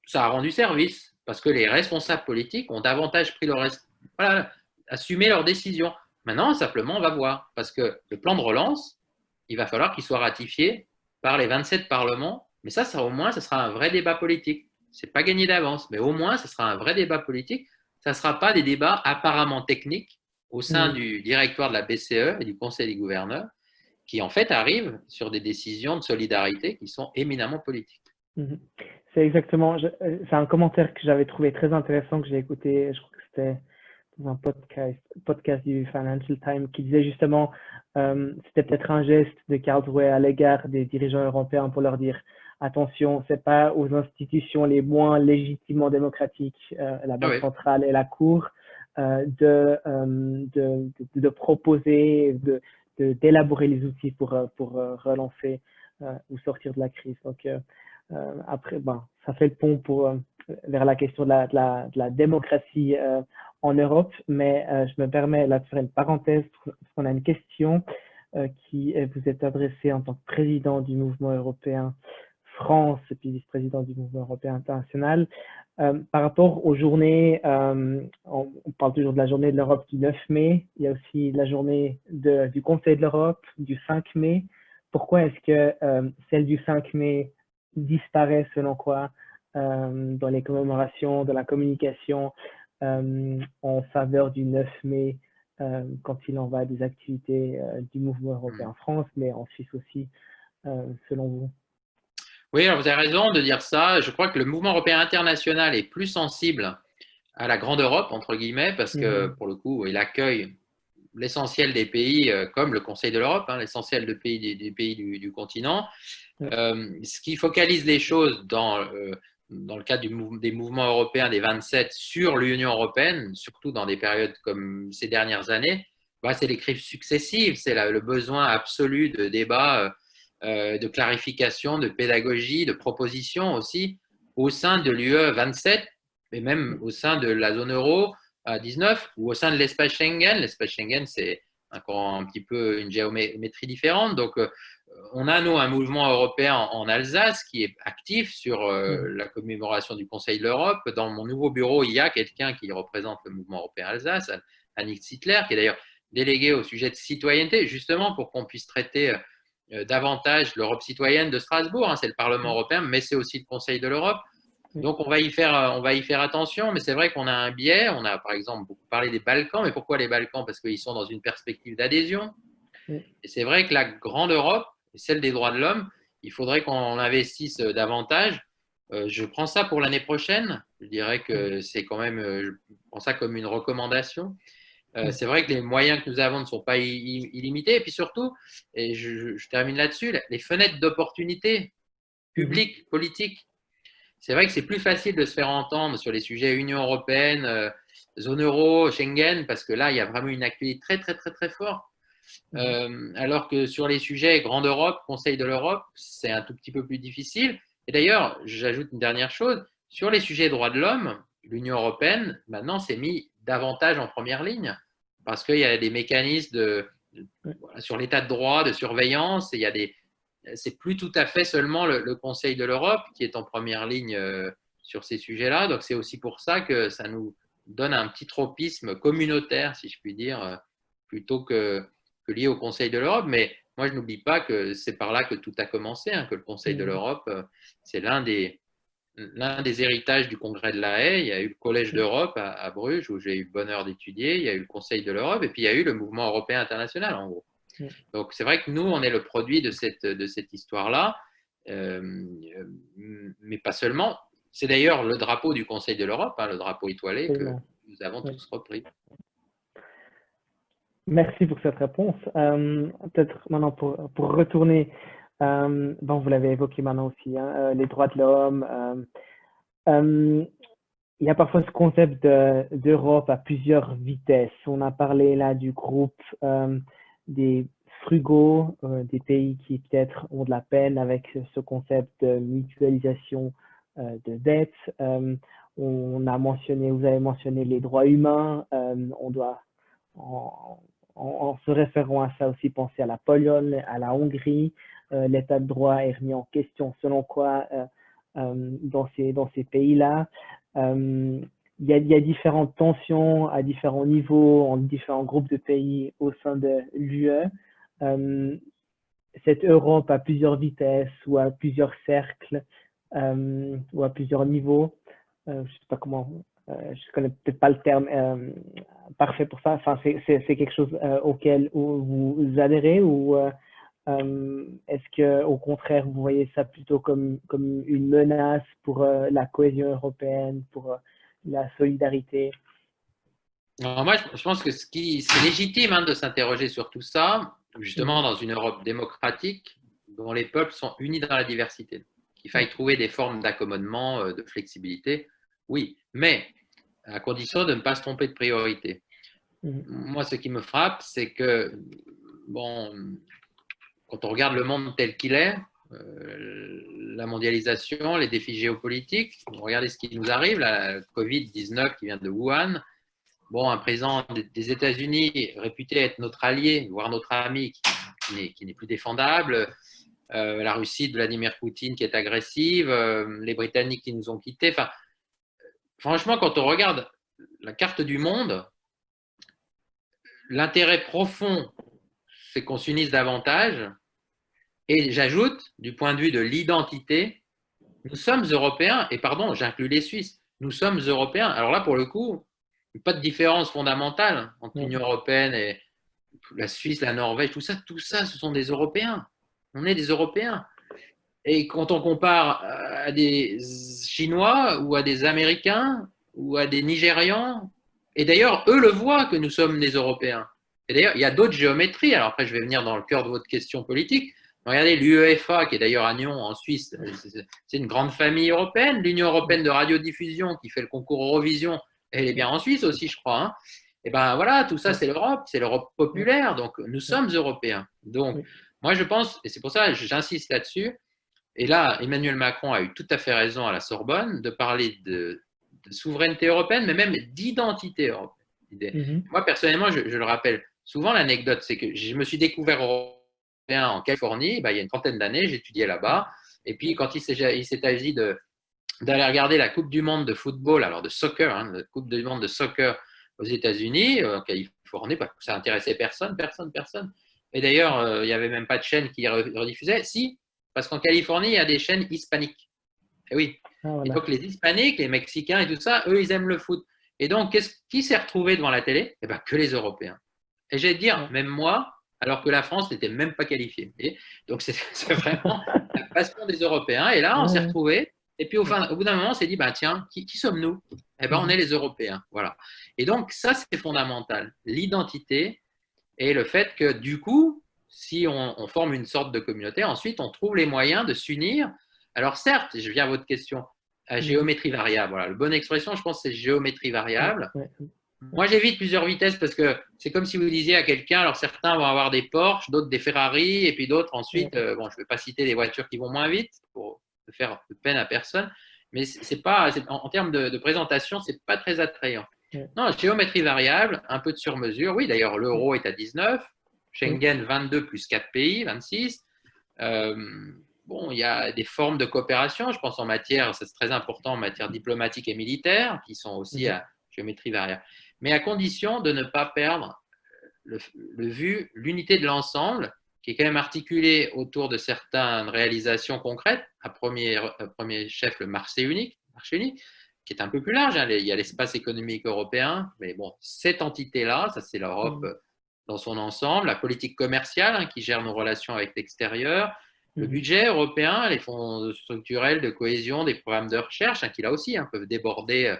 ça a rendu service, parce que les responsables politiques ont davantage pris voilà, assumé leurs décisions. Maintenant, simplement, on va voir, parce que le plan de relance, il va falloir qu'il soit ratifié par les 27 parlements, mais ça au moins, ce sera un vrai débat politique. C'est pas gagné d'avance, mais au moins, ce sera un vrai débat politique. Ça ne sera pas des débats apparemment techniques au sein du directoire de la BCE et du Conseil des gouverneurs, qui en fait arrivent sur des décisions de solidarité qui sont éminemment politiques. C'est exactement, c'est un commentaire que j'avais trouvé très intéressant, que j'ai écouté, je crois que c'était dans un podcast du Financial Times, qui disait justement, c'était peut-être un geste de Karlsruhe à l'égard des dirigeants européens pour leur dire, attention, c'est pas aux institutions les moins légitimement démocratiques, la Banque centrale et la Cour, de proposer, d'élaborer les outils pour relancer ou sortir de la crise. Donc, après, ça fait le pont vers la question de la démocratie en Europe, mais je me permets là de faire une parenthèse parce qu'on a une question qui vous est adressée en tant que président du mouvement européen France et puis vice-président du mouvement européen international. Par rapport aux journées, on parle toujours de la journée de l'Europe du 9 mai, il y a aussi la journée du Conseil de l'Europe du 5 mai. Pourquoi est-ce que celle du 5 mai disparaît selon quoi dans les commémorations, dans la communication en faveur du 9 mai quand il en va des activités du mouvement européen en France, mais en Suisse aussi, selon vous? Oui, alors vous avez raison de dire ça. Je crois que le mouvement européen international est plus sensible à la grande Europe, entre guillemets, parce que pour le coup, il accueille l'essentiel des pays, comme le Conseil de l'Europe, l'essentiel des pays du continent. Ce qui focalise les choses dans le cadre des mouvements européens des 27 sur l'Union européenne, surtout dans des périodes comme ces dernières années, c'est les crises successives, c'est le besoin absolu de débat, de clarification, de pédagogie, de propositions aussi au sein de l'UE 27 et même au sein de la zone euro à 19 ou au sein de l'espace Schengen. L'espace Schengen, c'est encore un petit peu une géométrie différente. Donc, on a, nous, un mouvement européen en Alsace qui est actif sur la commémoration du Conseil de l'Europe. Dans mon nouveau bureau, il y a quelqu'un qui représente le mouvement européen Alsace, Annick Zittler, qui est d'ailleurs délégué au sujet de citoyenneté, justement pour qu'on puisse traiter davantage l'Europe citoyenne de Strasbourg. C'est le Parlement européen, mais c'est aussi le Conseil de l'Europe. Donc, on va y faire attention, mais c'est vrai qu'on a un biais. On a, par exemple, beaucoup parlé des Balkans. Mais pourquoi les Balkans? Parce qu'ils sont dans une perspective d'adhésion. Et c'est vrai que la grande Europe, celle des droits de l'homme, il faudrait qu'on investisse davantage. Je prends ça pour l'année prochaine. Je dirais que c'est quand même, je prends ça comme une recommandation. C'est vrai que les moyens que nous avons ne sont pas illimités. Et puis surtout, et je termine là-dessus, les fenêtres d'opportunité publiques, politiques. c'est vrai que c'est plus facile de se faire entendre sur les sujets Union européenne, zone euro, Schengen, parce que là, il y a vraiment une actualité très, très, très, très forte. Alors que sur les sujets Grande Europe, Conseil de l'Europe, c'est un tout petit peu plus difficile. Et d'ailleurs, j'ajoute une dernière chose, sur les sujets droits de l'homme, l'Union européenne, maintenant, s'est mis davantage en première ligne, parce qu'il y a des mécanismes voilà, sur l'état de droit, de surveillance, et il y a c'est plus tout à fait seulement le Conseil de l'Europe qui est en première ligne sur ces sujets-là. Donc, c'est aussi pour ça que ça nous donne un petit tropisme communautaire, si je puis dire, plutôt que lié au Conseil de l'Europe. Mais moi, je n'oublie pas que c'est par là que tout a commencé, hein, que le Conseil de l'Europe, c'est l'un des héritages du Congrès de La Haye. Il y a eu le Collège d'Europe à Bruges, où j'ai eu le bonheur d'étudier. Il y a eu le Conseil de l'Europe, et puis il y a eu le Mouvement européen international, en gros. Donc, c'est vrai que nous, on est le produit de cette histoire-là, mais pas seulement. C'est d'ailleurs le drapeau du Conseil de l'Europe, hein, le drapeau étoilé que nous avons tous repris. Merci pour cette réponse. Peut-être maintenant pour retourner, bon, vous l'avez évoqué maintenant aussi, hein, les droits de l'homme. Il y a parfois ce concept d'Europe à plusieurs vitesses. On a parlé là du groupe des frugaux, des pays qui peut-être ont de la peine avec ce concept de mutualisation de dettes. Vous avez mentionné les droits humains. On doit, en se référant à ça aussi, penser à la Pologne, à la Hongrie. L'état de droit est remis en question selon quoi dans ces pays-là. Il y a différentes tensions à différents niveaux, en différents groupes de pays au sein de l'UE. Cette Europe à plusieurs vitesses ou à plusieurs cercles ou à plusieurs niveaux, je ne sais pas comment, je connais peut-être pas le terme parfait pour ça. Enfin, c'est quelque chose auquel vous adhérez ou est-ce que, au contraire, vous voyez ça plutôt comme une menace pour la cohésion européenne, pour la solidarité? Alors moi, je pense que c'est légitime, hein, de s'interroger sur tout ça, justement dans une Europe démocratique dont les peuples sont unis dans la diversité. Qu'il faille trouver des formes d'accommodement, de flexibilité, oui, mais à condition de ne pas se tromper de priorité. Moi, ce qui me frappe, c'est que, bon, quand on regarde le monde tel qu'il est, la mondialisation, les défis géopolitiques, regardez ce qui nous arrive, la Covid-19 qui vient de Wuhan. Bon, un président des États-Unis réputé être notre allié, voire notre ami, qui n'est plus défendable. La Russie de Vladimir Poutine qui est agressive, les Britanniques qui nous ont quittés. Enfin, franchement, quand on regarde la carte du monde, l'intérêt profond, c'est qu'on s'unisse davantage. Et j'ajoute, du point de vue de l'identité, nous sommes Européens, et pardon, j'inclus les Suisses, nous sommes Européens. Alors là, pour le coup, pas de différence fondamentale entre l'Union européenne et la Suisse, la Norvège, tout ça, ce sont des Européens. On est des Européens. Et quand on compare à des Chinois ou à des Américains ou à des Nigérians, et d'ailleurs, eux le voient que nous sommes des Européens. Et d'ailleurs, il y a d'autres géométries. Alors après, je vais venir dans le cœur de votre question politique. Regardez l'UEFA, qui est d'ailleurs à Nyon, en Suisse, c'est une grande famille européenne. L'Union européenne de radiodiffusion, qui fait le concours Eurovision, elle est bien en Suisse aussi, je crois. Hein. Et ben voilà, tout ça, c'est l'Europe populaire. Donc, nous sommes Européens. Donc, moi, je pense, et c'est pour ça que j'insiste là-dessus, et là, Emmanuel Macron a eu tout à fait raison à la Sorbonne de parler de souveraineté européenne, mais même d'identité européenne. Moi, personnellement, je le rappelle souvent, l'anecdote, c'est que je me suis découvert européen en Californie, il y a une trentaine d'années, j'étudiais là-bas, et puis quand il s'est agi d'aller regarder la Coupe du Monde de football, alors de soccer, hein, la Coupe du Monde de soccer aux États-Unis, en Californie, ça intéressait personne. Et d'ailleurs, il n'y avait même pas de chaîne qui rediffusait. Si, parce qu'en Californie, il y a des chaînes hispaniques. Et oui. Voilà. Et donc, les hispaniques, les Mexicains et tout ça, eux, ils aiment le foot. Et donc, qui s'est retrouvé devant la télé? Eh bien, que les Européens. Et j'ai dire, même moi, alors que la France n'était même pas qualifiée. Donc, c'est vraiment la passion des Européens. Et là, on s'est retrouvés. Et puis, au bout d'un moment, on s'est dit, bah, tiens, qui sommes-nous? Eh bien, on est les Européens. Voilà. Et donc, ça, c'est fondamental. L'identité et le fait que, du coup, si on forme une sorte de communauté, ensuite, on trouve les moyens de s'unir. Alors, certes, je viens à votre question, à géométrie variable. Voilà, la bonne expression, je pense, c'est géométrie variable. Ouais. Moi, j'évite plusieurs vitesses parce que c'est comme si vous disiez à quelqu'un, alors certains vont avoir des Porsche, d'autres des Ferrari, et puis d'autres ensuite, bon, je ne vais pas citer des voitures qui vont moins vite pour ne faire de peine à personne, mais c'est pas, en termes de présentation, c'est pas très attrayant. Non, géométrie variable, un peu de sur-mesure. Oui, d'ailleurs, l'euro est à 19, Schengen 22 plus 4 pays, 26. Bon, il y a des formes de coopération, je pense en matière, c'est très important en matière diplomatique et militaire, qui sont aussi à géométrie variable. Mais à condition de ne pas perdre l'unité de l'ensemble, qui est quand même articulée autour de certaines réalisations concrètes, à premier chef le marché unique, qui est un peu plus large. Hein. Il y a l'espace économique européen, mais bon, cette entité-là, ça c'est l'Europe dans son ensemble, la politique commerciale hein, qui gère nos relations avec l'extérieur, le budget européen, les fonds structurels de cohésion, des programmes de recherche, hein, qui là aussi hein, peuvent déborder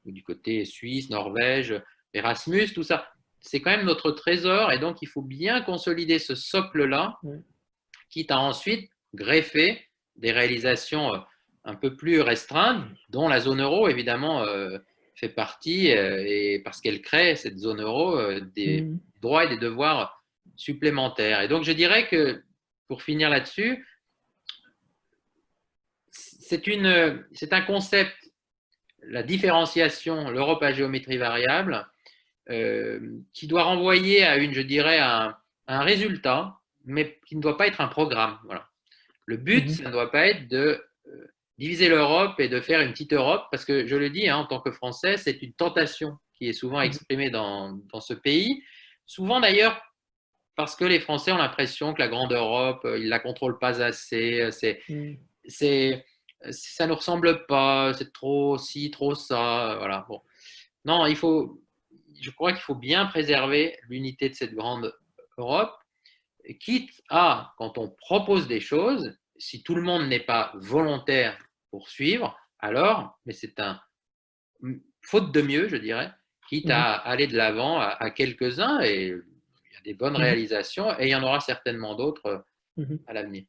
du côté Suisse, Norvège, Erasmus, tout ça. C'est quand même notre trésor et donc il faut bien consolider ce socle-là, quitte à ensuite greffer des réalisations un peu plus restreintes, dont la zone euro évidemment fait partie, et parce qu'elle crée, cette zone euro, des droits et des devoirs supplémentaires. Et donc je dirais que, pour finir là-dessus, c'est un concept, la différenciation, l'Europe à géométrie variable, qui doit renvoyer à je dirais, un résultat, mais qui ne doit pas être un programme. Voilà. Le but, ça ne doit pas être de diviser l'Europe et de faire une petite Europe, parce que je le dis, hein, en tant que Français, c'est une tentation qui est souvent exprimée dans ce pays. Souvent d'ailleurs, parce que les Français ont l'impression que la grande Europe, ils ne la contrôlent pas assez, ça ne nous ressemble pas, c'est trop ci, trop ça. Voilà. Bon. Non, je crois qu'il faut bien préserver l'unité de cette grande Europe, quitte à, quand on propose des choses, si tout le monde n'est pas volontaire pour suivre, alors, mais c'est faute de mieux, je dirais, quitte à aller de l'avant à quelques-uns, et il y a des bonnes réalisations, et il y en aura certainement d'autres à l'avenir.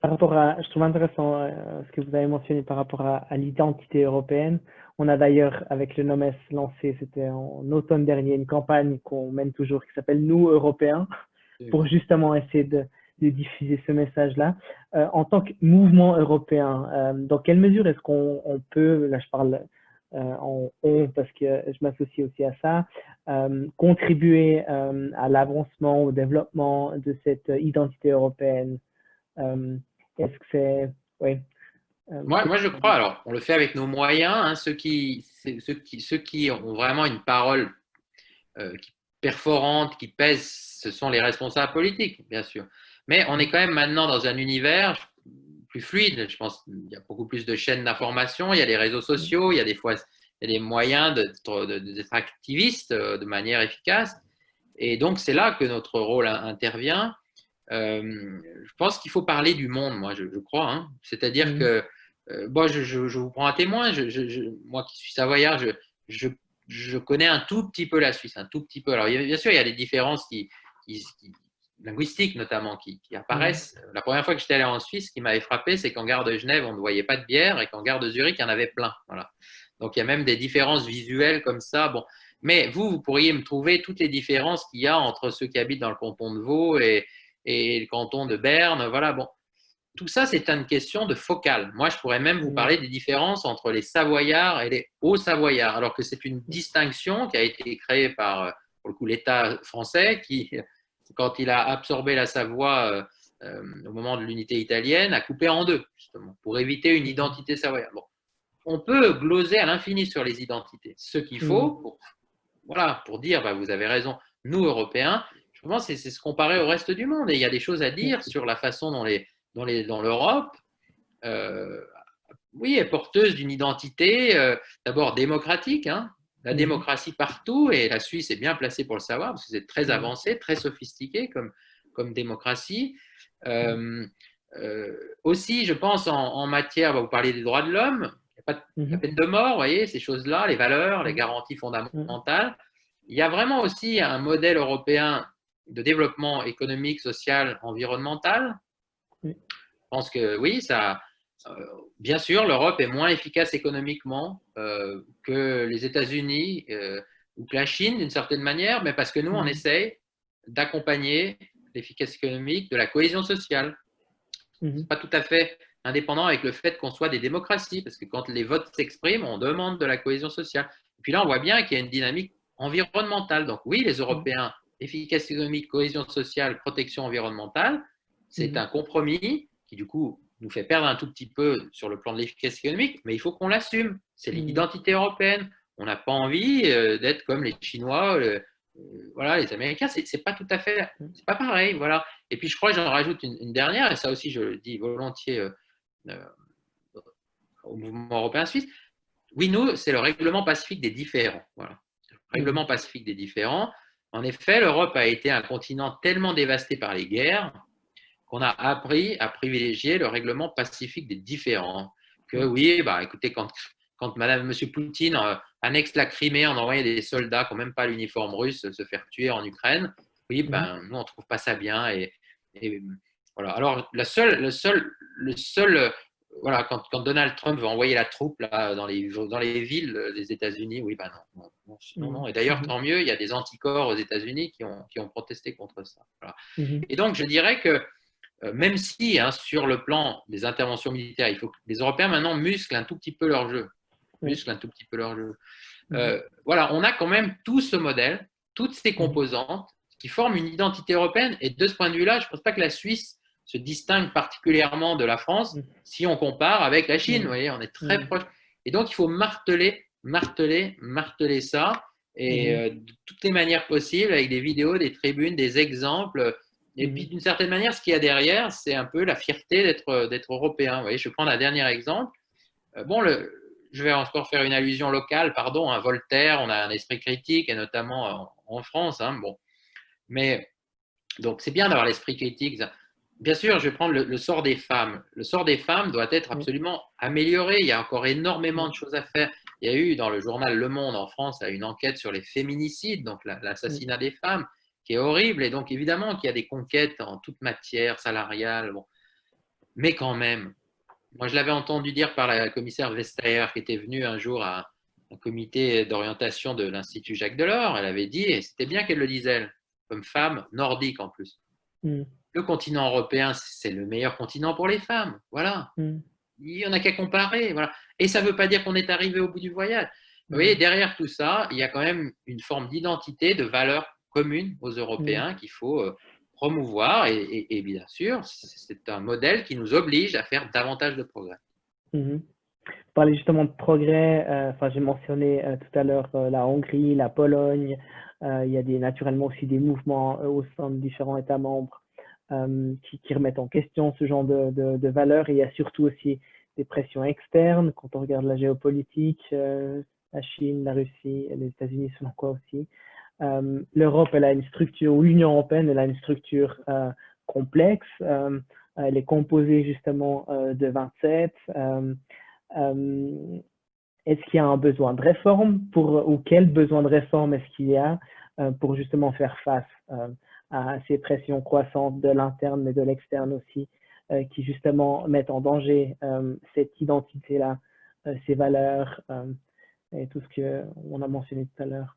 Par rapport je trouve intéressant ce que vous avez mentionné par rapport à l'identité européenne. On a d'ailleurs, avec le NOMES, lancé, c'était en automne dernier, une campagne qu'on mène toujours qui s'appelle Nous Européens, pour justement essayer de diffuser ce message-là. En tant que mouvement européen, dans quelle mesure est-ce qu'on peut, là je parle en on parce que je m'associe aussi à ça, contribuer à l'avancement, au développement de cette identité européenne? Est-ce que c'est... Oui. Moi, je crois, alors, on le fait avec nos moyens, hein, ceux qui ont vraiment une parole perforante, qui pèse, ce sont les responsables politiques, bien sûr. Mais on est quand même maintenant dans un univers plus fluide. Je pense qu'il y a beaucoup plus de chaînes d'information, il y a les réseaux sociaux, il y a des moyens d'être activistes de manière efficace. Et donc, c'est là que notre rôle intervient. Je pense qu'il faut parler du monde, moi, je crois. Hein. C'est-à-dire que, bon, je vous prends un témoin. Moi qui suis savoyard, je connais un tout petit peu la Suisse, un tout petit peu. Alors, bien sûr, il y a des différences linguistiques notamment qui apparaissent. La première fois que j'étais allé en Suisse, ce qui m'avait frappé, c'est qu'en gare de Genève, on ne voyait pas de bière et qu'en gare de Zurich, il y en avait plein. Voilà. Donc, il y a même des différences visuelles comme ça. Bon. Mais vous pourriez me trouver toutes les différences qu'il y a entre ceux qui habitent dans le canton de Vaud et le canton de Berne. Voilà, bon. Tout ça, c'est une question de focale. Moi, je pourrais même vous parler des différences entre les Savoyards et les Hauts-Savoyards, alors que c'est une distinction qui a été créée par, pour le coup, l'État français, qui, quand il a absorbé la Savoie au moment de l'unité italienne, a coupé en deux, justement, pour éviter une identité savoyarde. Bon. On peut gloser à l'infini sur les identités. Ce qu'il faut, pour dire, bah, vous avez raison, nous, Européens, je pense que c'est se comparer au reste du monde. Et il y a des choses à dire sur la façon dont l'Europe, oui, est porteuse d'une identité, d'abord démocratique, hein, la démocratie partout, et la Suisse est bien placée pour le savoir, parce que c'est très avancé, très sophistiqué comme démocratie. Aussi, je pense, en matière, vous parlez des droits de l'homme, il n'y a pas de peine de mort, vous voyez, ces choses-là, les valeurs, les garanties fondamentales. Il y a vraiment aussi un modèle européen de développement économique, social, environnemental. Je pense que oui, bien sûr, l'Europe est moins efficace économiquement que les États-Unis ou que la Chine d'une certaine manière, mais parce que nous, on essaye d'accompagner l'efficacité économique de la cohésion sociale. Ce n'est pas tout à fait indépendant avec le fait qu'on soit des démocraties, parce que quand les votes s'expriment, on demande de la cohésion sociale. Et puis là, on voit bien qu'il y a une dynamique environnementale. Donc oui, les Européens, efficacité économique, cohésion sociale, protection environnementale, c'est un compromis qui du coup nous fait perdre un tout petit peu sur le plan de l'efficacité économique, mais il faut qu'on l'assume. C'est l'identité européenne. On n'a pas envie d'être comme les Chinois, voilà, les Américains. C'est pas tout à fait, c'est pas pareil, voilà. Et puis je crois que j'en rajoute une dernière, et ça aussi je le dis volontiers au mouvement européen suisse. Oui, nous, c'est le règlement pacifique des différends. Voilà. Le règlement pacifique des différends. En effet, l'Europe a été un continent tellement dévasté par les guerres qu'on a appris à privilégier le règlement pacifique des différends. Que oui, bah, écoutez, quand Monsieur Poutine annexe la Crimée en envoyant des soldats qui n'ont même pas l'uniforme russe se faire tuer en Ukraine, oui, ben, nous, on ne trouve pas ça bien. Et voilà. Alors, le seul voilà, quand Donald Trump veut envoyer la troupe là, dans les villes des États-Unis, oui, ben non. Et d'ailleurs, tant mieux, il y a des anticorps aux États-Unis qui ont protesté contre ça. Voilà. Et donc, je dirais que même si, hein, sur le plan des interventions militaires, il faut que les Européens maintenant musclent un tout petit peu leur jeu. Voilà, on a quand même tout ce modèle, toutes ces composantes qui forment une identité européenne. Et de ce point de vue-là, je ne pense pas que la Suisse se distingue particulièrement de la France si on compare avec la Chine. Vous voyez, on est très proche. Et donc, il faut marteler ça, et de toutes les manières possibles, avec des vidéos, des tribunes, des exemples. Et puis, d'une certaine manière, ce qu'il y a derrière, c'est un peu la fierté d'être européen. Vous voyez, je vais prendre un dernier exemple. Je vais encore faire une allusion locale, pardon, hein, Voltaire, on a un esprit critique, et notamment en France. Hein, bon. Mais donc, c'est bien d'avoir l'esprit critique. Bien sûr, je vais prendre le sort des femmes. Le sort des femmes doit être absolument amélioré. Il y a encore énormément de choses à faire. Il y a eu dans le journal Le Monde en France une enquête sur les féminicides, donc l'assassinat des femmes, qui est horrible. Et donc, évidemment qu'il y a des conquêtes en toute matière, salariale. Bon. Mais quand même, moi, je l'avais entendu dire par la commissaire Vestager, qui était venue un jour à un comité d'orientation de l'Institut Jacques Delors. Elle avait dit, et c'était bien qu'elle le dise elle, comme femme nordique en plus. Le continent européen, c'est le meilleur continent pour les femmes. Voilà. Il n'y en a qu'à comparer. Voilà. Et ça ne veut pas dire qu'on est arrivé au bout du voyage. Vous voyez, derrière tout ça, il y a quand même une forme d'identité, de valeur commune aux Européens qu'il faut promouvoir. Et bien sûr, c'est un modèle qui nous oblige à faire davantage de progrès. Vous parlez justement de progrès. J'ai mentionné tout à l'heure la Hongrie, la Pologne. Il y a naturellement aussi des mouvements au sein de différents États membres qui remettent en question ce genre de valeurs. Et il y a surtout aussi des pressions externes quand on regarde la géopolitique, la Chine, la Russie, les États-Unis selon quoi aussi. L'Europe, elle a une structure, ou l'Union européenne, elle a une structure complexe. Elle est composée justement de 27. Est-ce qu'il y a un besoin de réforme ou quel besoin de réforme est-ce qu'il y a pour justement faire face à ces pressions croissantes de l'interne mais de l'externe aussi qui justement mettent en danger cette identité-là, ces valeurs et tout ce qu'on a mentionné tout à l'heure?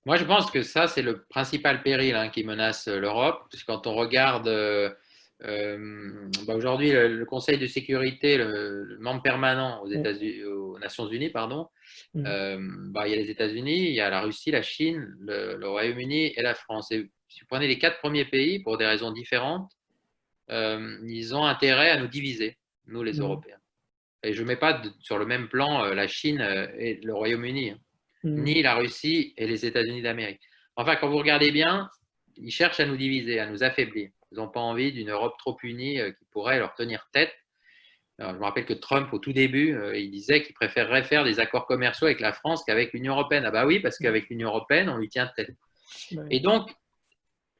Moi, je pense que ça, c'est le principal péril qui menace l'Europe. Parce que quand on regarde aujourd'hui le Conseil de sécurité, le membre permanent aux Nations Unies, pardon, il y a les États-Unis, il y a la Russie, la Chine, le Royaume-Uni et la France. Et si vous prenez les 4 premiers pays, pour des raisons différentes, ils ont intérêt à nous diviser, nous les Européens. Et je ne mets pas sur le même plan la Chine et le Royaume-Uni, ni la Russie et les États-Unis d'Amérique. Enfin, quand vous regardez bien, ils cherchent à nous diviser, à nous affaiblir. Ils n'ont pas envie d'une Europe trop unie qui pourrait leur tenir tête. Alors, je me rappelle que Trump, au tout début, il disait qu'il préférerait faire des accords commerciaux avec la France qu'avec l'Union européenne. Ah bah oui, parce qu'avec l'Union européenne, on lui tient tête. Et donc,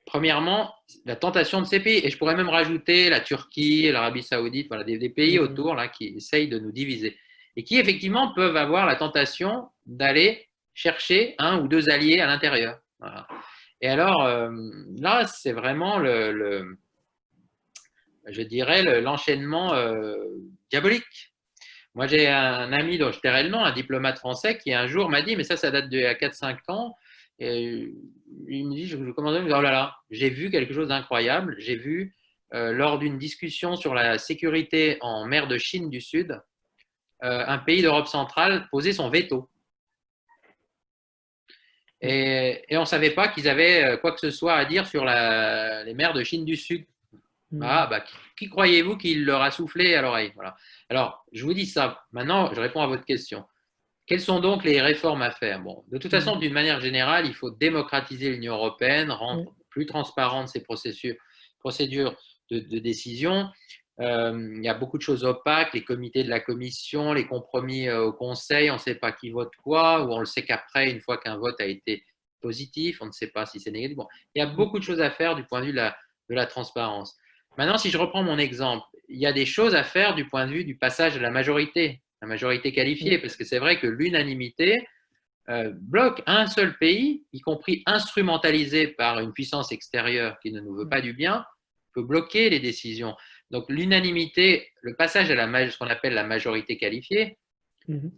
premièrement, la tentation de ces pays, et je pourrais même rajouter la Turquie, l'Arabie Saoudite, voilà, des pays autour là, qui essayent de nous diviser et qui effectivement peuvent avoir la tentation d'aller chercher 1 ou 2 alliés à l'intérieur. Voilà. Et alors là, c'est vraiment je dirais l'enchaînement diabolique. Moi, j'ai un ami dont je tairai le nom, un diplomate français, qui un jour m'a dit, mais ça date d'il y a 4-5 ans, et il me dit, je commence à me dire, oh là là, j'ai vu quelque chose d'incroyable. J'ai vu, lors d'une discussion sur la sécurité en mer de Chine du Sud, un pays d'Europe centrale poser son veto. Et on ne savait pas qu'ils avaient quoi que ce soit à dire sur les mers de Chine du Sud. Ah, bah, qui croyez-vous qu'il leur a soufflé à l'oreille? Voilà. Alors, je vous dis ça. Maintenant, je réponds à votre question. Quelles sont donc les réformes à faire? Bon, de toute façon, d'une manière générale, il faut démocratiser l'Union européenne, rendre plus transparentes ces procédures de décision. Il y a beaucoup de choses opaques, les comités de la Commission, les compromis au Conseil, on ne sait pas qui vote quoi, ou on le sait qu'après, une fois qu'un vote a été positif, on ne sait pas si c'est négatif. Bon, il y a beaucoup de choses à faire du point de vue de la transparence. Maintenant, si je reprends mon exemple, il y a des choses à faire du point de vue du passage à la majorité qualifiée, parce que c'est vrai que l'unanimité bloque un seul pays, y compris instrumentalisé par une puissance extérieure qui ne nous veut pas du bien, peut bloquer les décisions. Donc l'unanimité, le passage à ce qu'on appelle la majorité qualifiée,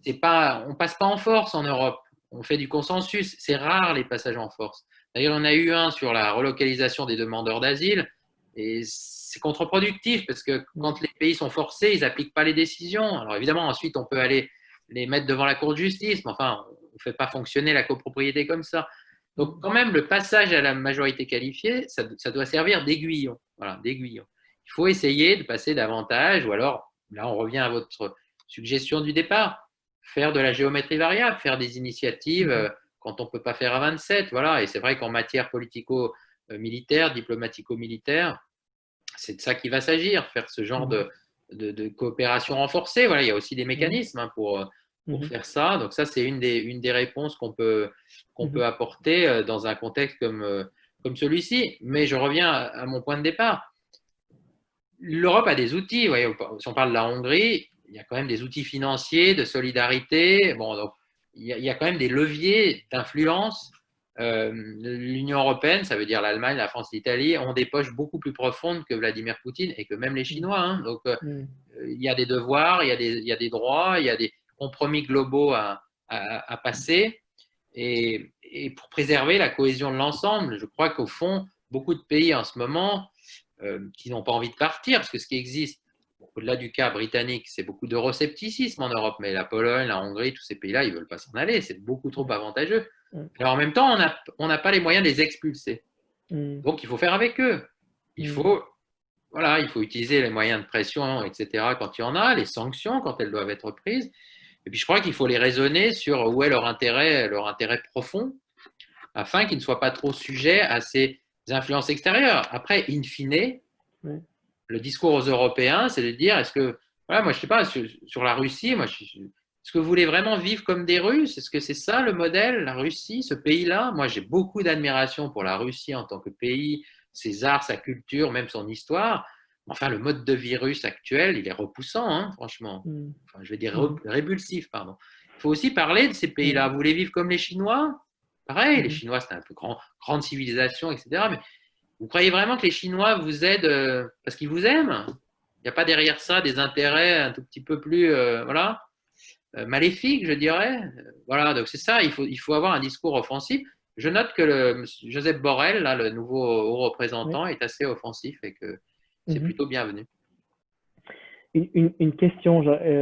c'est pas, on passe pas en force en Europe. On fait du consensus. C'est rare les passages en force. D'ailleurs, on a eu un sur la relocalisation des demandeurs d'asile. Et c'est contre-productif parce que quand les pays sont forcés, ils n'appliquent pas les décisions. Alors évidemment, ensuite, on peut aller les mettre devant la Cour de justice, mais enfin, on ne fait pas fonctionner la copropriété comme ça. Donc quand même, le passage à la majorité qualifiée, ça doit servir d'aiguillon. Voilà, d'aiguillon. Il faut essayer de passer davantage, ou alors, là, on revient à votre suggestion du départ, faire de la géométrie variable, faire des initiatives quand on ne peut pas faire à 27. Voilà. Et c'est vrai qu'en matière politico-militaire, diplomatico-militaire, c'est de ça qu'il va s'agir, faire ce genre de coopération renforcée. Voilà, il y a aussi des mécanismes pour faire ça. Donc ça, c'est une des réponses qu'on peut apporter dans un contexte comme celui-ci. Mais je reviens à mon point de départ. L'Europe a des outils. Voyez, si on parle de la Hongrie, il y a quand même des outils financiers, de solidarité. Bon, donc, il y a quand même des leviers d'influence. L'Union européenne, ça veut dire l'Allemagne, la France, l'Italie, ont des poches beaucoup plus profondes que Vladimir Poutine et que même les Chinois. Hein. Donc, il y a des devoirs, il y a des droits, il y a des compromis globaux à passer. Et pour préserver la cohésion de l'ensemble, je crois qu'au fond, beaucoup de pays en ce moment qui n'ont pas envie de partir, parce que ce qui existe, au-delà du cas britannique, c'est beaucoup d'euroscepticisme en Europe, mais la Pologne, la Hongrie, tous ces pays-là, ils ne veulent pas s'en aller, c'est beaucoup trop avantageux. Alors en même temps, on n'a pas les moyens de les expulser. Donc il faut faire avec eux. Il faut utiliser les moyens de pression, etc., quand il y en a, les sanctions quand elles doivent être prises. Et puis je crois qu'il faut les raisonner sur où est leur intérêt profond, afin qu'ils ne soient pas trop sujets à ces influences extérieures. Après, in fine, le discours aux Européens, c'est de dire, est-ce que, voilà, moi je ne sais pas, sur la Russie, est-ce que vous voulez vraiment vivre comme des Russes? Est-ce que c'est ça le modèle, la Russie, ce pays-là? Moi, j'ai beaucoup d'admiration pour la Russie en tant que pays, ses arts, sa culture, même son histoire. Enfin, le mode de vie russe actuel, il est repoussant, hein, franchement. Enfin, je vais dire rébulsif, pardon. Il faut aussi parler de ces pays-là. Vous voulez vivre comme les Chinois? Pareil, les Chinois, c'est un peu grande civilisation, etc. Mais vous croyez vraiment que les Chinois vous aident parce qu'ils vous aiment? Il n'y a pas derrière ça des intérêts un tout petit peu plus maléfiques, je dirais. Voilà, donc c'est ça, il faut avoir un discours offensif. Je note que Joseph Borrell, là, le nouveau haut représentant, est assez offensif et que c'est plutôt bienvenu. Une question,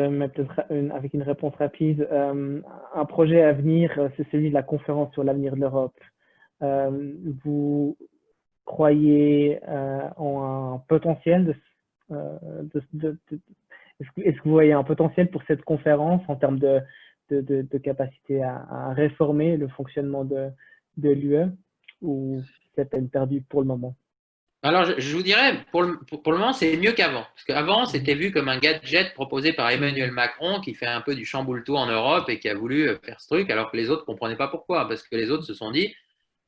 mais peut-être avec une réponse rapide. Un projet à venir, c'est celui de la conférence sur l'avenir de l'Europe. Vous croyez en un potentiel est-ce que vous voyez un potentiel pour cette conférence en termes de capacité à réformer le fonctionnement de l'UE, ou c'est peine perdue pour le moment? Alors, je vous dirais, pour le moment, c'est mieux qu'avant. Parce qu'avant, c'était vu comme un gadget proposé par Emmanuel Macron qui fait un peu du chamboule-tout en Europe et qui a voulu faire ce truc, alors que les autres ne comprenaient pas pourquoi. Parce que les autres se sont dit,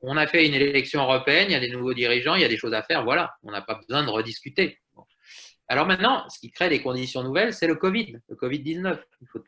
on a fait une élection européenne, il y a des nouveaux dirigeants, il y a des choses à faire, voilà, on n'a pas besoin de rediscuter. Bon. Alors maintenant, ce qui crée des conditions nouvelles, c'est le Covid-19.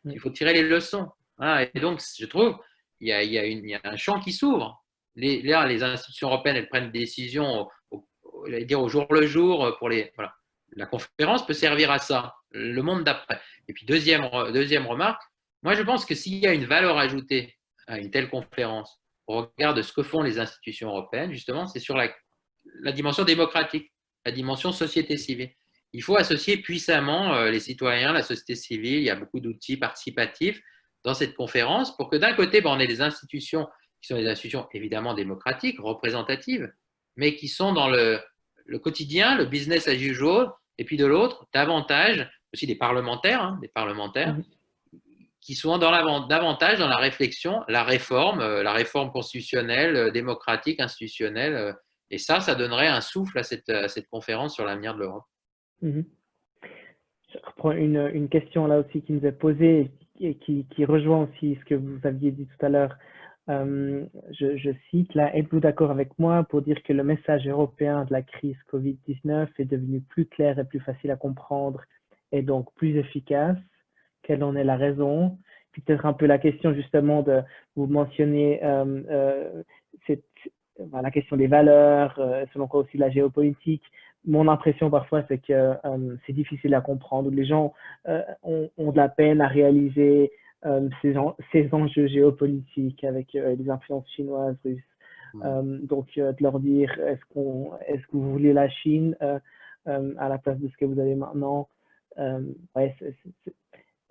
Il faut tirer les leçons. Voilà. Et donc, je trouve, il y a un champ qui s'ouvre. Les institutions européennes, elles prennent des décisions au jour le jour pour les. Voilà. la conférence peut servir à ça, le monde d'après. Et puis, deuxième remarque, moi, je pense que s'il y a une valeur ajoutée à une telle conférence, au regard de ce que font les institutions européennes, justement, c'est sur la dimension démocratique, la dimension société civile. Il faut associer puissamment les citoyens, la société civile, il y a beaucoup d'outils participatifs dans cette conférence pour que d'un côté, on ait des institutions qui sont des institutions évidemment démocratiques, représentatives, mais qui sont dans le quotidien, le business as usual, et puis de l'autre, davantage, aussi des parlementaires, qui sont davantage dans la réflexion, la réforme constitutionnelle, démocratique, institutionnelle. Et ça donnerait un souffle à cette conférence sur l'avenir de l'Europe. Je reprends une question là aussi qui nous est posée et qui rejoint aussi ce que vous aviez dit tout à l'heure. Je cite là, êtes-vous d'accord avec moi pour dire que le message européen de la crise Covid-19 est devenu plus clair et plus facile à comprendre et donc plus efficace? Quelle en est la raison? Puis peut-être un peu la question justement de, vous mentionnez la question des valeurs, selon quoi aussi la géopolitique. Mon impression parfois, c'est que c'est difficile à comprendre. Les gens ont de la peine à réaliser ces enjeux géopolitiques avec les influences chinoises, russes. Donc, de leur dire, est-ce que vous voulez la Chine à la place de ce que vous avez maintenant? Ouais,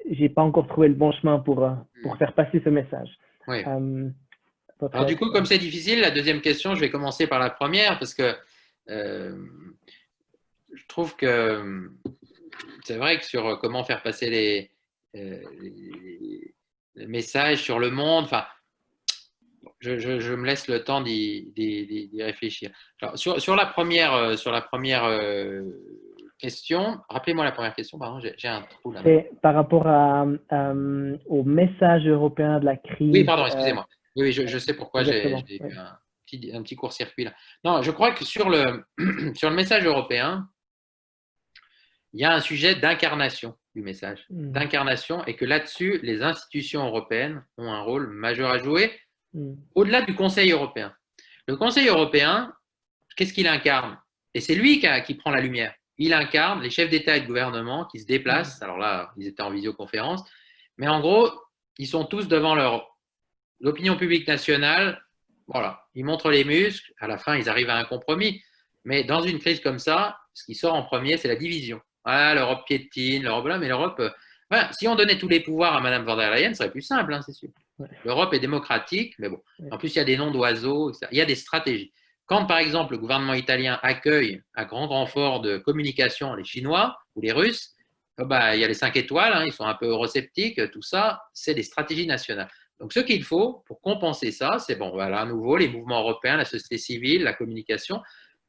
j'ai pas encore trouvé le bon chemin pour faire passer ce message. Oui. Alors du coup, comme c'est difficile, la deuxième question, je vais commencer par la première parce que je trouve que c'est vrai que sur comment faire passer les messages sur le monde, enfin, je me laisse le temps d'y réfléchir. Alors, sur la première question, rappelez-moi la première question, pardon, j'ai un trou là. C'est par rapport au message européen de la crise. Oui, pardon, excusez-moi. Oui, je sais pourquoi j'ai eu un petit court-circuit là. Non, je crois que sur le message européen, il y a un sujet d'incarnation du message, d'incarnation, et que là-dessus, les institutions européennes ont un rôle majeur à jouer, au-delà du Conseil européen. Le Conseil européen, qu'est-ce qu'il incarne? Et c'est lui qui prend la lumière. Il incarne les chefs d'État et de gouvernement qui se déplacent. Alors là, ils étaient en visioconférence. Mais en gros, ils sont tous devant l'opinion publique nationale. Voilà, ils montrent les muscles. À la fin, ils arrivent à un compromis. Mais dans une crise comme ça, ce qui sort en premier, c'est la division. Voilà, l'Europe piétine, l'Europe là, mais l'Europe… voilà, si on donnait tous les pouvoirs à Mme von der Leyen, ce serait plus simple, c'est sûr. L'Europe est démocratique, mais bon. En plus, il y a des noms d'oiseaux, il y a des stratégies. Quand, par exemple, le gouvernement italien accueille à grand renfort de communication les Chinois ou les Russes, il y a les 5 étoiles, ils sont un peu eurosceptiques, tout ça, c'est des stratégies nationales. Donc, ce qu'il faut pour compenser ça, c'est à nouveau les mouvements européens, la société civile, la communication.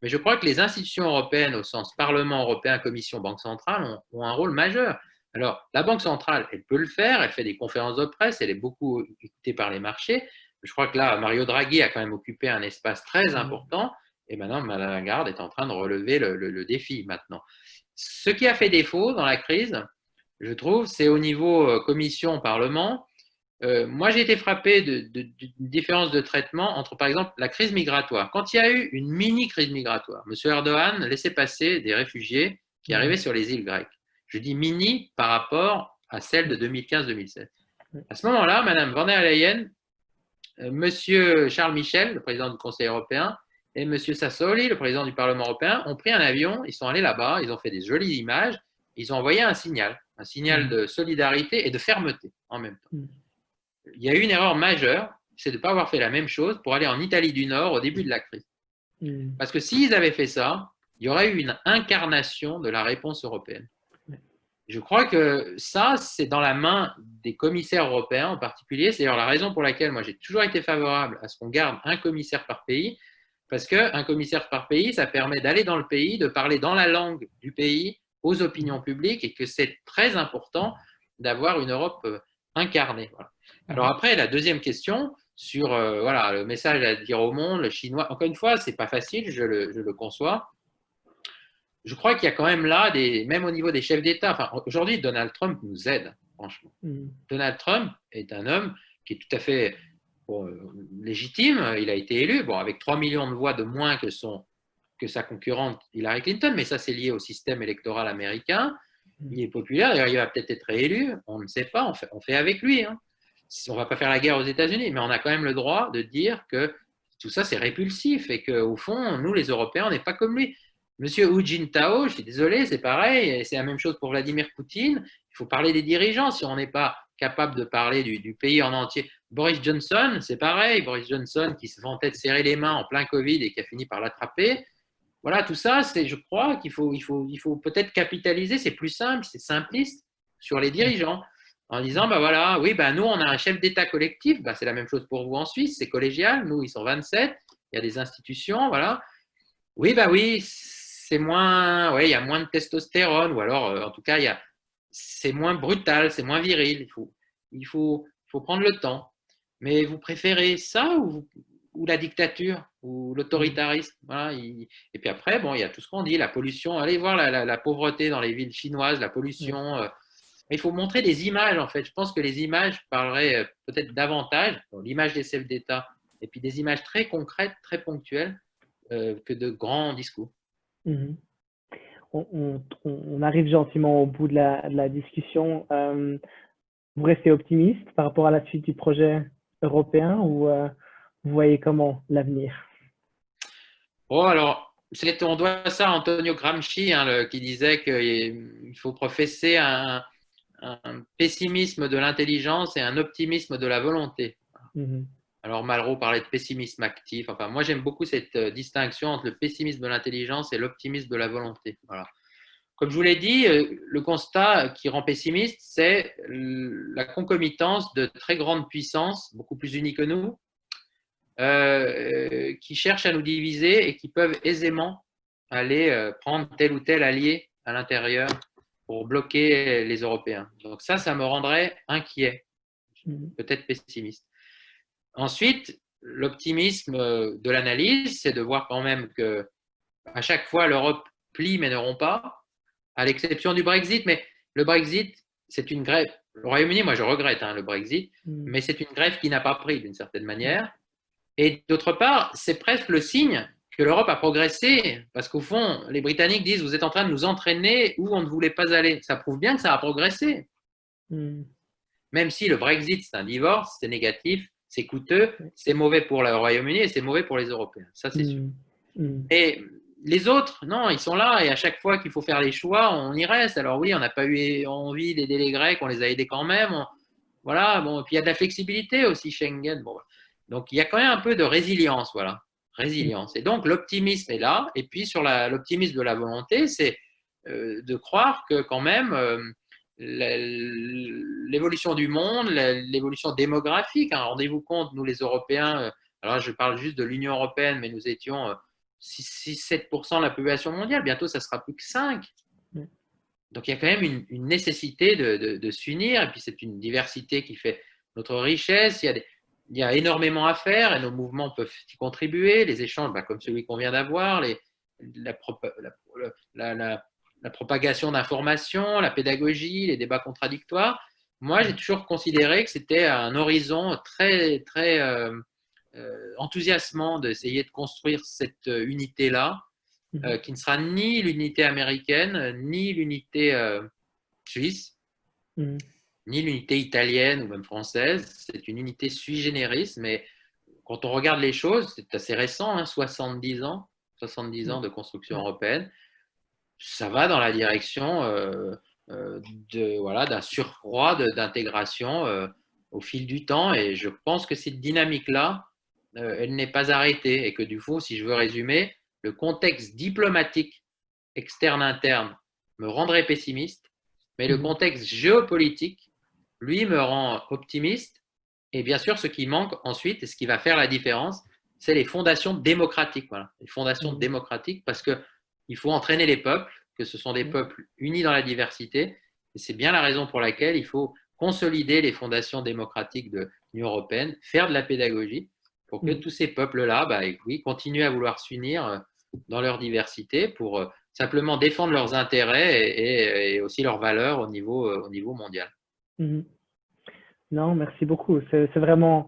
Mais je crois que les institutions européennes, au sens Parlement européen, Commission, Banque centrale, ont un rôle majeur. Alors, la Banque centrale, elle peut le faire, elle fait des conférences de presse, elle est beaucoup écoutée par les marchés. Je crois que là, Mario Draghi a quand même occupé un espace très important et maintenant, Mme Lagarde est en train de relever le défi maintenant. Ce qui a fait défaut dans la crise, je trouve, c'est au niveau Commission, Parlement. Moi, j'ai été frappé d'une différence de traitement entre, par exemple, la crise migratoire. Quand il y a eu une mini-crise migratoire, M. Erdogan laissait passer des réfugiés qui arrivaient sur les îles grecques. Je dis mini par rapport à celle de 2015-2016. À ce moment-là, Mme von der Leyen, M. Charles Michel, le président du Conseil européen, et M. Sassoli, le président du Parlement européen, ont pris un avion, ils sont allés là-bas, ils ont fait des jolies images, ils ont envoyé un signal de solidarité et de fermeté en même temps. Il y a eu une erreur majeure, c'est de ne pas avoir fait la même chose pour aller en Italie du Nord au début de la crise. Parce que s'ils avaient fait ça, il y aurait eu une incarnation de la réponse européenne. Je crois que ça, c'est dans la main des commissaires européens en particulier. C'est d'ailleurs la raison pour laquelle moi j'ai toujours été favorable à ce qu'on garde un commissaire par pays, parce qu'un commissaire par pays, ça permet d'aller dans le pays, de parler dans la langue du pays aux opinions publiques, et que c'est très important d'avoir une Europe incarnée. Voilà. Alors après, la deuxième question sur le message à dire au monde, le chinois, encore une fois, c'est pas facile, je le conçois. Je crois qu'il y a quand même là, même au niveau des chefs d'État, aujourd'hui, Donald Trump nous aide, franchement. Donald Trump est un homme qui est tout à fait légitime, il a été élu, avec 3 millions de voix de moins que son que sa concurrente Hillary Clinton, mais ça c'est lié au système électoral américain. Il est populaire, d'ailleurs il va peut-être être réélu, on ne sait pas, on fait avec lui. Hein. On ne va pas faire la guerre aux États-Unis, mais on a quand même le droit de dire que tout ça c'est répulsif et qu'au fond, nous les Européens, on n'est pas comme lui. Monsieur Hu Jintao, je suis désolé, c'est pareil, et c'est la même chose pour Vladimir Poutine. Il faut parler des dirigeants si on n'est pas capable de parler du pays en entier. Boris Johnson, c'est pareil. Boris Johnson qui se vantait de serrer les mains en plein Covid et qui a fini par l'attraper. Voilà, tout ça, je crois qu'il faut peut-être capitaliser, c'est plus simple, c'est simpliste, sur les dirigeants, en disant, bah voilà, oui, bah nous, on a un chef d'État collectif, bah c'est la même chose pour vous en Suisse, c'est collégial, nous, ils sont 27, il y a des institutions, voilà. Oui, bah oui, c'est moins, ouais, il y a moins de testostérone, ou alors, en tout cas, c'est moins brutal, c'est moins viril, il faut prendre le temps. Mais vous préférez ça ou la dictature ou l'autoritarisme. Voilà, et puis après, bon, il y a tout ce qu'on dit, la pollution. Allez voir la pauvreté dans les villes chinoises, la pollution. Il faut montrer des images, en fait. Je pense que les images parleraient peut-être davantage, l'image des chefs d'État, et puis des images très concrètes, très ponctuelles, que de grands discours. Mhm. On arrive gentiment au bout de la discussion. Vous restez optimiste par rapport à la suite du projet européen ou vous voyez comment l'avenir? Oh, alors, on doit ça à Antonio Gramsci, hein, qui disait qu'il faut professer un pessimisme de l'intelligence et un optimisme de la volonté. Mhm. Alors Malraux parlait de pessimisme actif. Enfin, moi, j'aime beaucoup cette distinction entre le pessimisme de l'intelligence et l'optimisme de la volonté. Voilà. Comme je vous l'ai dit, le constat qui rend pessimiste, c'est la concomitance de très grandes puissances, beaucoup plus unies que nous, qui cherchent à nous diviser et qui peuvent aisément aller prendre tel ou tel allié à l'intérieur pour bloquer les Européens. Donc ça me rendrait inquiet, peut-être pessimiste. Ensuite, l'optimisme de l'analyse, c'est de voir quand même que à chaque fois l'Europe plie mais ne rompt pas, à l'exception du Brexit. Mais le Brexit, c'est une grève. Le Royaume-Uni, moi je regrette le Brexit, mais c'est une grève qui n'a pas pris d'une certaine manière. Et d'autre part, c'est presque le signe que l'Europe a progressé, parce qu'au fond, les Britanniques disent vous êtes en train de nous entraîner où on ne voulait pas aller. Ça prouve bien que ça a progressé. Même si le Brexit, c'est un divorce, c'est négatif, c'est coûteux, c'est mauvais pour le Royaume-Uni et c'est mauvais pour les Européens. Ça, c'est sûr. Et les autres, non, ils sont là et à chaque fois qu'il faut faire les choix, on y reste. Alors oui, on n'a pas eu envie d'aider les Grecs, on les a aidés quand même. Voilà, bon, et puis il y a de la flexibilité aussi, Schengen. Bon, donc il y a quand même un peu de résilience, voilà. Résilience. Et donc l'optimisme est là. Et puis sur l'optimisme de la volonté, c'est de croire que quand même l'évolution du monde, l'évolution démographique, hein, rendez-vous compte, nous les Européens, alors je parle juste de l'Union européenne, mais nous étions 6-7% de la population mondiale, bientôt ça sera plus que 5. Donc il y a quand même une nécessité de s'unir, et puis c'est une diversité qui fait notre richesse. Il y a énormément à faire et nos mouvements peuvent y contribuer, les échanges comme celui qu'on vient d'avoir, la propagation d'informations, la pédagogie, les débats contradictoires. Moi, j'ai toujours considéré que c'était un horizon très, très enthousiasmant d'essayer de construire cette unité-là, qui ne sera ni l'unité américaine, ni l'unité suisse, ni l'unité italienne ou même française. C'est une unité sui generis, mais quand on regarde les choses, c'est assez récent, 70 ans de construction européenne. Ça va dans la direction d'un surcroît d'intégration au fil du temps. Et je pense que cette dynamique-là, elle n'est pas arrêtée. Et que du coup, si je veux résumer, le contexte diplomatique externe-interne me rendrait pessimiste, mais le contexte géopolitique, lui, me rend optimiste. Et bien sûr, ce qui manque ensuite, et ce qui va faire la différence, c'est les fondations démocratiques. Voilà. Les fondations démocratiques, parce qu'il faut entraîner les peuples, que ce sont des peuples unis dans la diversité. Et c'est bien la raison pour laquelle il faut consolider les fondations démocratiques de l'Union européenne, faire de la pédagogie, pour que tous ces peuples-là continuent à vouloir s'unir dans leur diversité pour simplement défendre leurs intérêts et aussi leurs valeurs au niveau mondial. Non, merci beaucoup. C'est vraiment,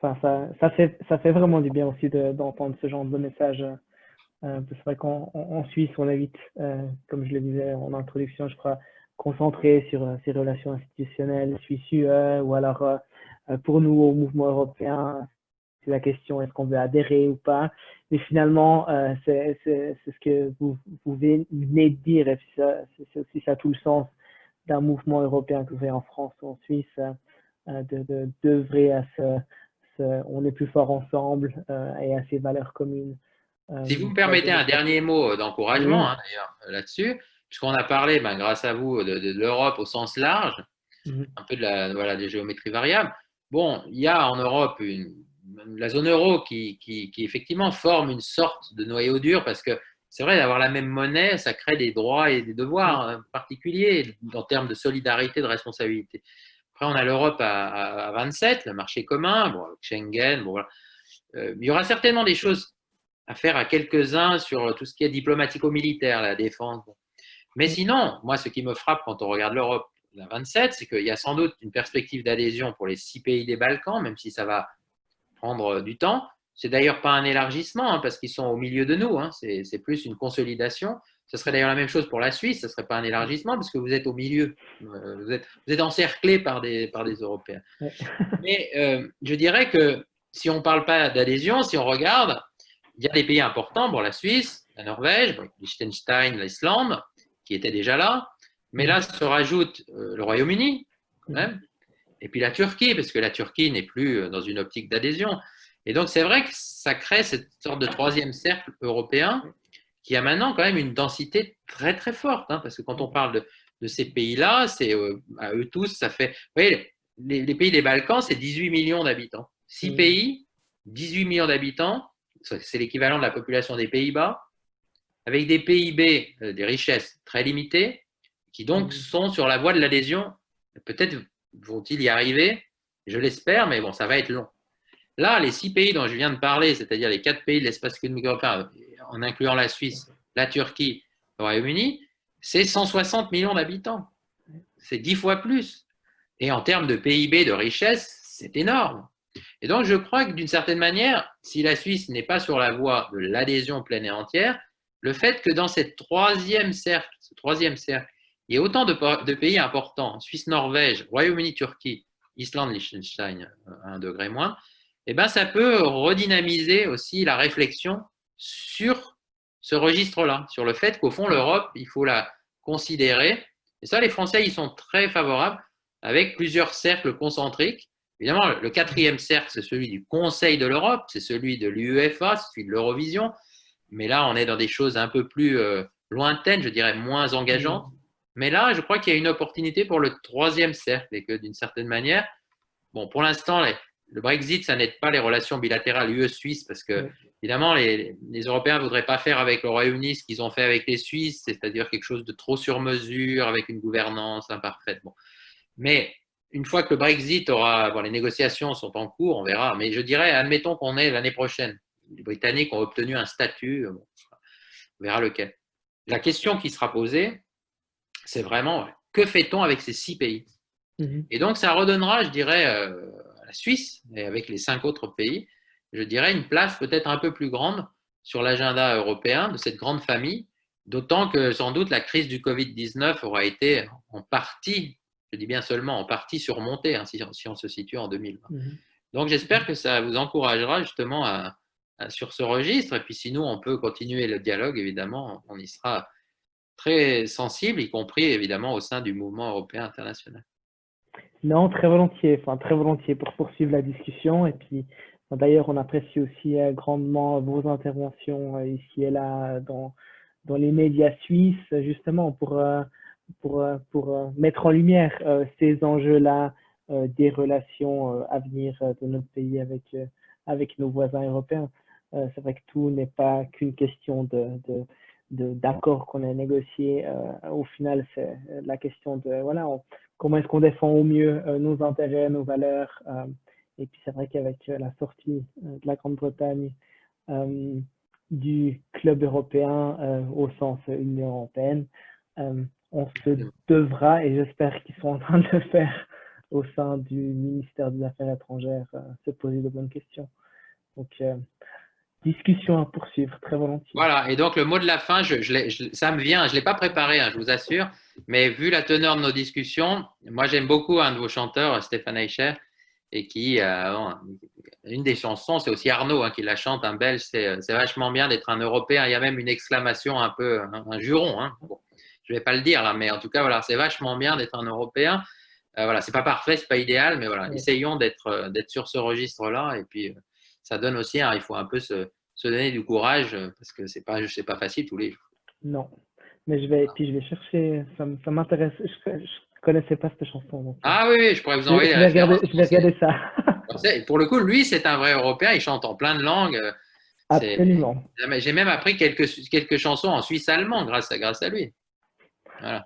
enfin, ça fait vraiment du bien aussi d'entendre ce genre de message C'est vrai qu'en Suisse, on évite, comme je le disais en introduction, je crois, concentrer sur ces relations institutionnelles Suisse-UE, ou alors pour nous, au mouvement européen, c'est la question, est-ce qu'on veut adhérer ou pas? Mais finalement, c'est ce que vous venez de dire, et c'est aussi ça tout le sens d'un mouvement européen que vous avez en France ou en Suisse, d'œuvrer à on est plus fort ensemble et à ces valeurs communes. Si vous me permettez un dernier mot d'encouragement, Oui. hein, d'ailleurs, là-dessus, puisqu'on a parlé, grâce à vous, de l'Europe au sens large, un peu de voilà, des géométries variables. Bon, il y a en Europe la zone euro qui effectivement forme une sorte de noyau dur, parce que c'est vrai, d'avoir la même monnaie, ça crée des droits et des devoirs particuliers en termes de solidarité, de responsabilité. Après, on a l'Europe à 27, le marché commun, bon, avec Schengen, bon, voilà. Il y aura certainement des choses à faire à quelques-uns sur tout ce qui est diplomatico-militaire, la défense. Bon. Mais sinon, moi, ce qui me frappe quand on regarde l'Europe, la 27, c'est qu'il y a sans doute une perspective d'adhésion pour les 6 pays des Balkans, même si ça va prendre du temps. C'est d'ailleurs pas un élargissement, parce qu'ils sont au milieu de nous, c'est plus une consolidation. Ce serait d'ailleurs la même chose pour la Suisse, ce ne serait pas un élargissement, parce que vous êtes au milieu, vous êtes encerclé par des Européens. Ouais. Mais je dirais que si on ne parle pas d'adhésion, si on regarde, il y a des pays importants, bon, la Suisse, la Norvège, bon, Liechtenstein, l'Islande, qui étaient déjà là. Mais là se rajoute le Royaume-Uni, quand même, et puis la Turquie, parce que la Turquie n'est plus dans une optique d'adhésion. Et donc, c'est vrai que ça crée cette sorte de troisième cercle européen qui a maintenant quand même une densité très, très forte. Parce que quand on parle de ces pays-là, c'est à eux tous, ça fait. Vous voyez, les pays des Balkans, c'est 18 millions d'habitants. 6 pays, 18 millions d'habitants, c'est l'équivalent de la population des Pays-Bas, avec des PIB, des richesses très limitées, qui donc sont sur la voie de l'adhésion. Peut-être vont-ils y arriver, je l'espère, mais bon, ça va être long. Là, les 6 pays dont je viens de parler, c'est-à-dire les 4 pays de l'espace économique européen, en incluant la Suisse, la Turquie, le Royaume-Uni, c'est 160 millions d'habitants. C'est 10 fois plus. Et en termes de PIB, de richesse, c'est énorme. Et donc, je crois que d'une certaine manière, si la Suisse n'est pas sur la voie de l'adhésion pleine et entière, le fait que dans ce troisième cercle, il y ait autant de pays importants, Suisse, Norvège, Royaume-Uni, Turquie, Islande, Liechtenstein, 1 degré moins, eh ben, ça peut redynamiser aussi la réflexion sur ce registre-là, sur le fait qu'au fond, l'Europe, il faut la considérer. Et ça, les Français, ils sont très favorables, avec plusieurs cercles concentriques. Évidemment, le 4e cercle, c'est celui du Conseil de l'Europe, c'est celui de l'UEFA, c'est celui de l'Eurovision. Mais là, on est dans des choses un peu plus lointaines, je dirais moins engageantes. Mais là, je crois qu'il y a une opportunité pour le 3e cercle et que d'une certaine manière, bon, pour l'instant, le Brexit, ça n'aide pas les relations bilatérales UE-Suisse parce que, évidemment, les Européens ne voudraient pas faire avec le Royaume-Uni ce qu'ils ont fait avec les Suisses, c'est-à-dire quelque chose de trop sur mesure, avec une gouvernance imparfaite. Bon. Mais une fois que le Brexit aura, bon, les négociations sont en cours, on verra. Mais je dirais, admettons qu'on est l'année prochaine. Les Britanniques ont obtenu un statut, bon, on verra lequel. La question qui sera posée, c'est vraiment, que fait-on avec ces 6 pays? Et donc, ça redonnera, je dirais, à la Suisse et avec les 5 autres pays, je dirais, une place peut-être un peu plus grande sur l'agenda européen de cette grande famille, d'autant que sans doute la crise du Covid-19 aura été en partie, je dis bien seulement en partie surmontée, si on se situe en 2020. Donc, j'espère que ça vous encouragera justement sur ce registre. Et puis, sinon, on peut continuer le dialogue, évidemment, on y sera très sensible, y compris évidemment au sein du mouvement européen international. Non, très volontiers pour poursuivre la discussion. Et puis, d'ailleurs, on apprécie aussi grandement vos interventions ici et là dans les médias suisses, justement pour mettre en lumière ces enjeux-là des relations à venir de notre pays avec nos voisins européens. C'est vrai que tout n'est pas qu'une question d'accord qu'on a négocié. Au final, c'est la question de voilà, comment est-ce qu'on défend au mieux nos intérêts, nos valeurs. Et puis c'est vrai qu'avec la sortie de la Grande-Bretagne du club européen au sens Union européenne, on se devra, et j'espère qu'ils sont en train de le faire au sein du ministère des Affaires étrangères, se poser de bonnes questions. Donc Discussion à poursuivre, très volontiers. Voilà, et donc le mot de la fin, ça me vient, je ne l'ai pas préparé, hein, je vous assure, mais vu la teneur de nos discussions, moi j'aime beaucoup un de vos chanteurs, Stéphane Eicher, et une des chansons, c'est aussi Arnaud qui la chante, un Belge, c'est vachement bien d'être un Européen, il y a même une exclamation un peu, un juron, hein. Bon, je ne vais pas le dire là, mais en tout cas, voilà, c'est vachement bien d'être un Européen. Voilà, c'est pas parfait, c'est pas idéal, mais voilà, essayons d'être sur ce registre-là, et puis ça donne aussi, il faut un peu se donner du courage parce que c'est pas facile tous les jours. Non, mais je vais chercher, ça m'intéresse. Je connaissais pas cette chanson. Donc, Ah oui, oui, je pourrais vous envoyer la référence. je vais regarder ça. Pour le coup, lui, c'est un vrai Européen, il chante en plein de langues. Absolument. J'ai même appris quelques chansons en suisse allemand grâce à lui. Voilà.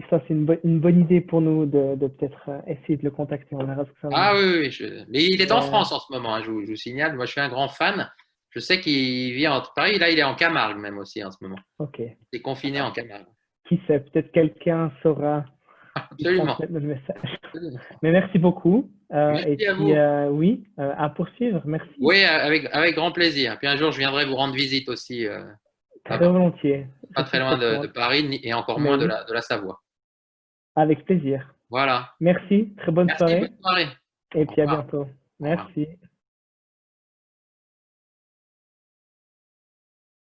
Ça, c'est une bonne idée pour nous de peut-être essayer de le contacter. On verra ce que ça Ah va. oui, oui. Mais il est en France en ce moment, hein, je vous signale. Moi, je suis un grand fan. Je sais qu'il vit entre Paris. Là, il est en Camargue même aussi en ce moment. Ok. Il est confiné en Camargue. Qui sait, peut-être quelqu'un saura Absolument. transmettre notre message. Absolument. Mais merci beaucoup. Merci et puis, à vous. Oui, à poursuivre. Merci. Oui, avec grand plaisir. Puis un jour, je viendrai vous rendre visite aussi. Très volontiers. Pas très loin de Paris et encore moins de la Savoie. Avec plaisir. Voilà. Merci. Très bonne soirée. Bonne soirée. Et puis à bientôt. Merci.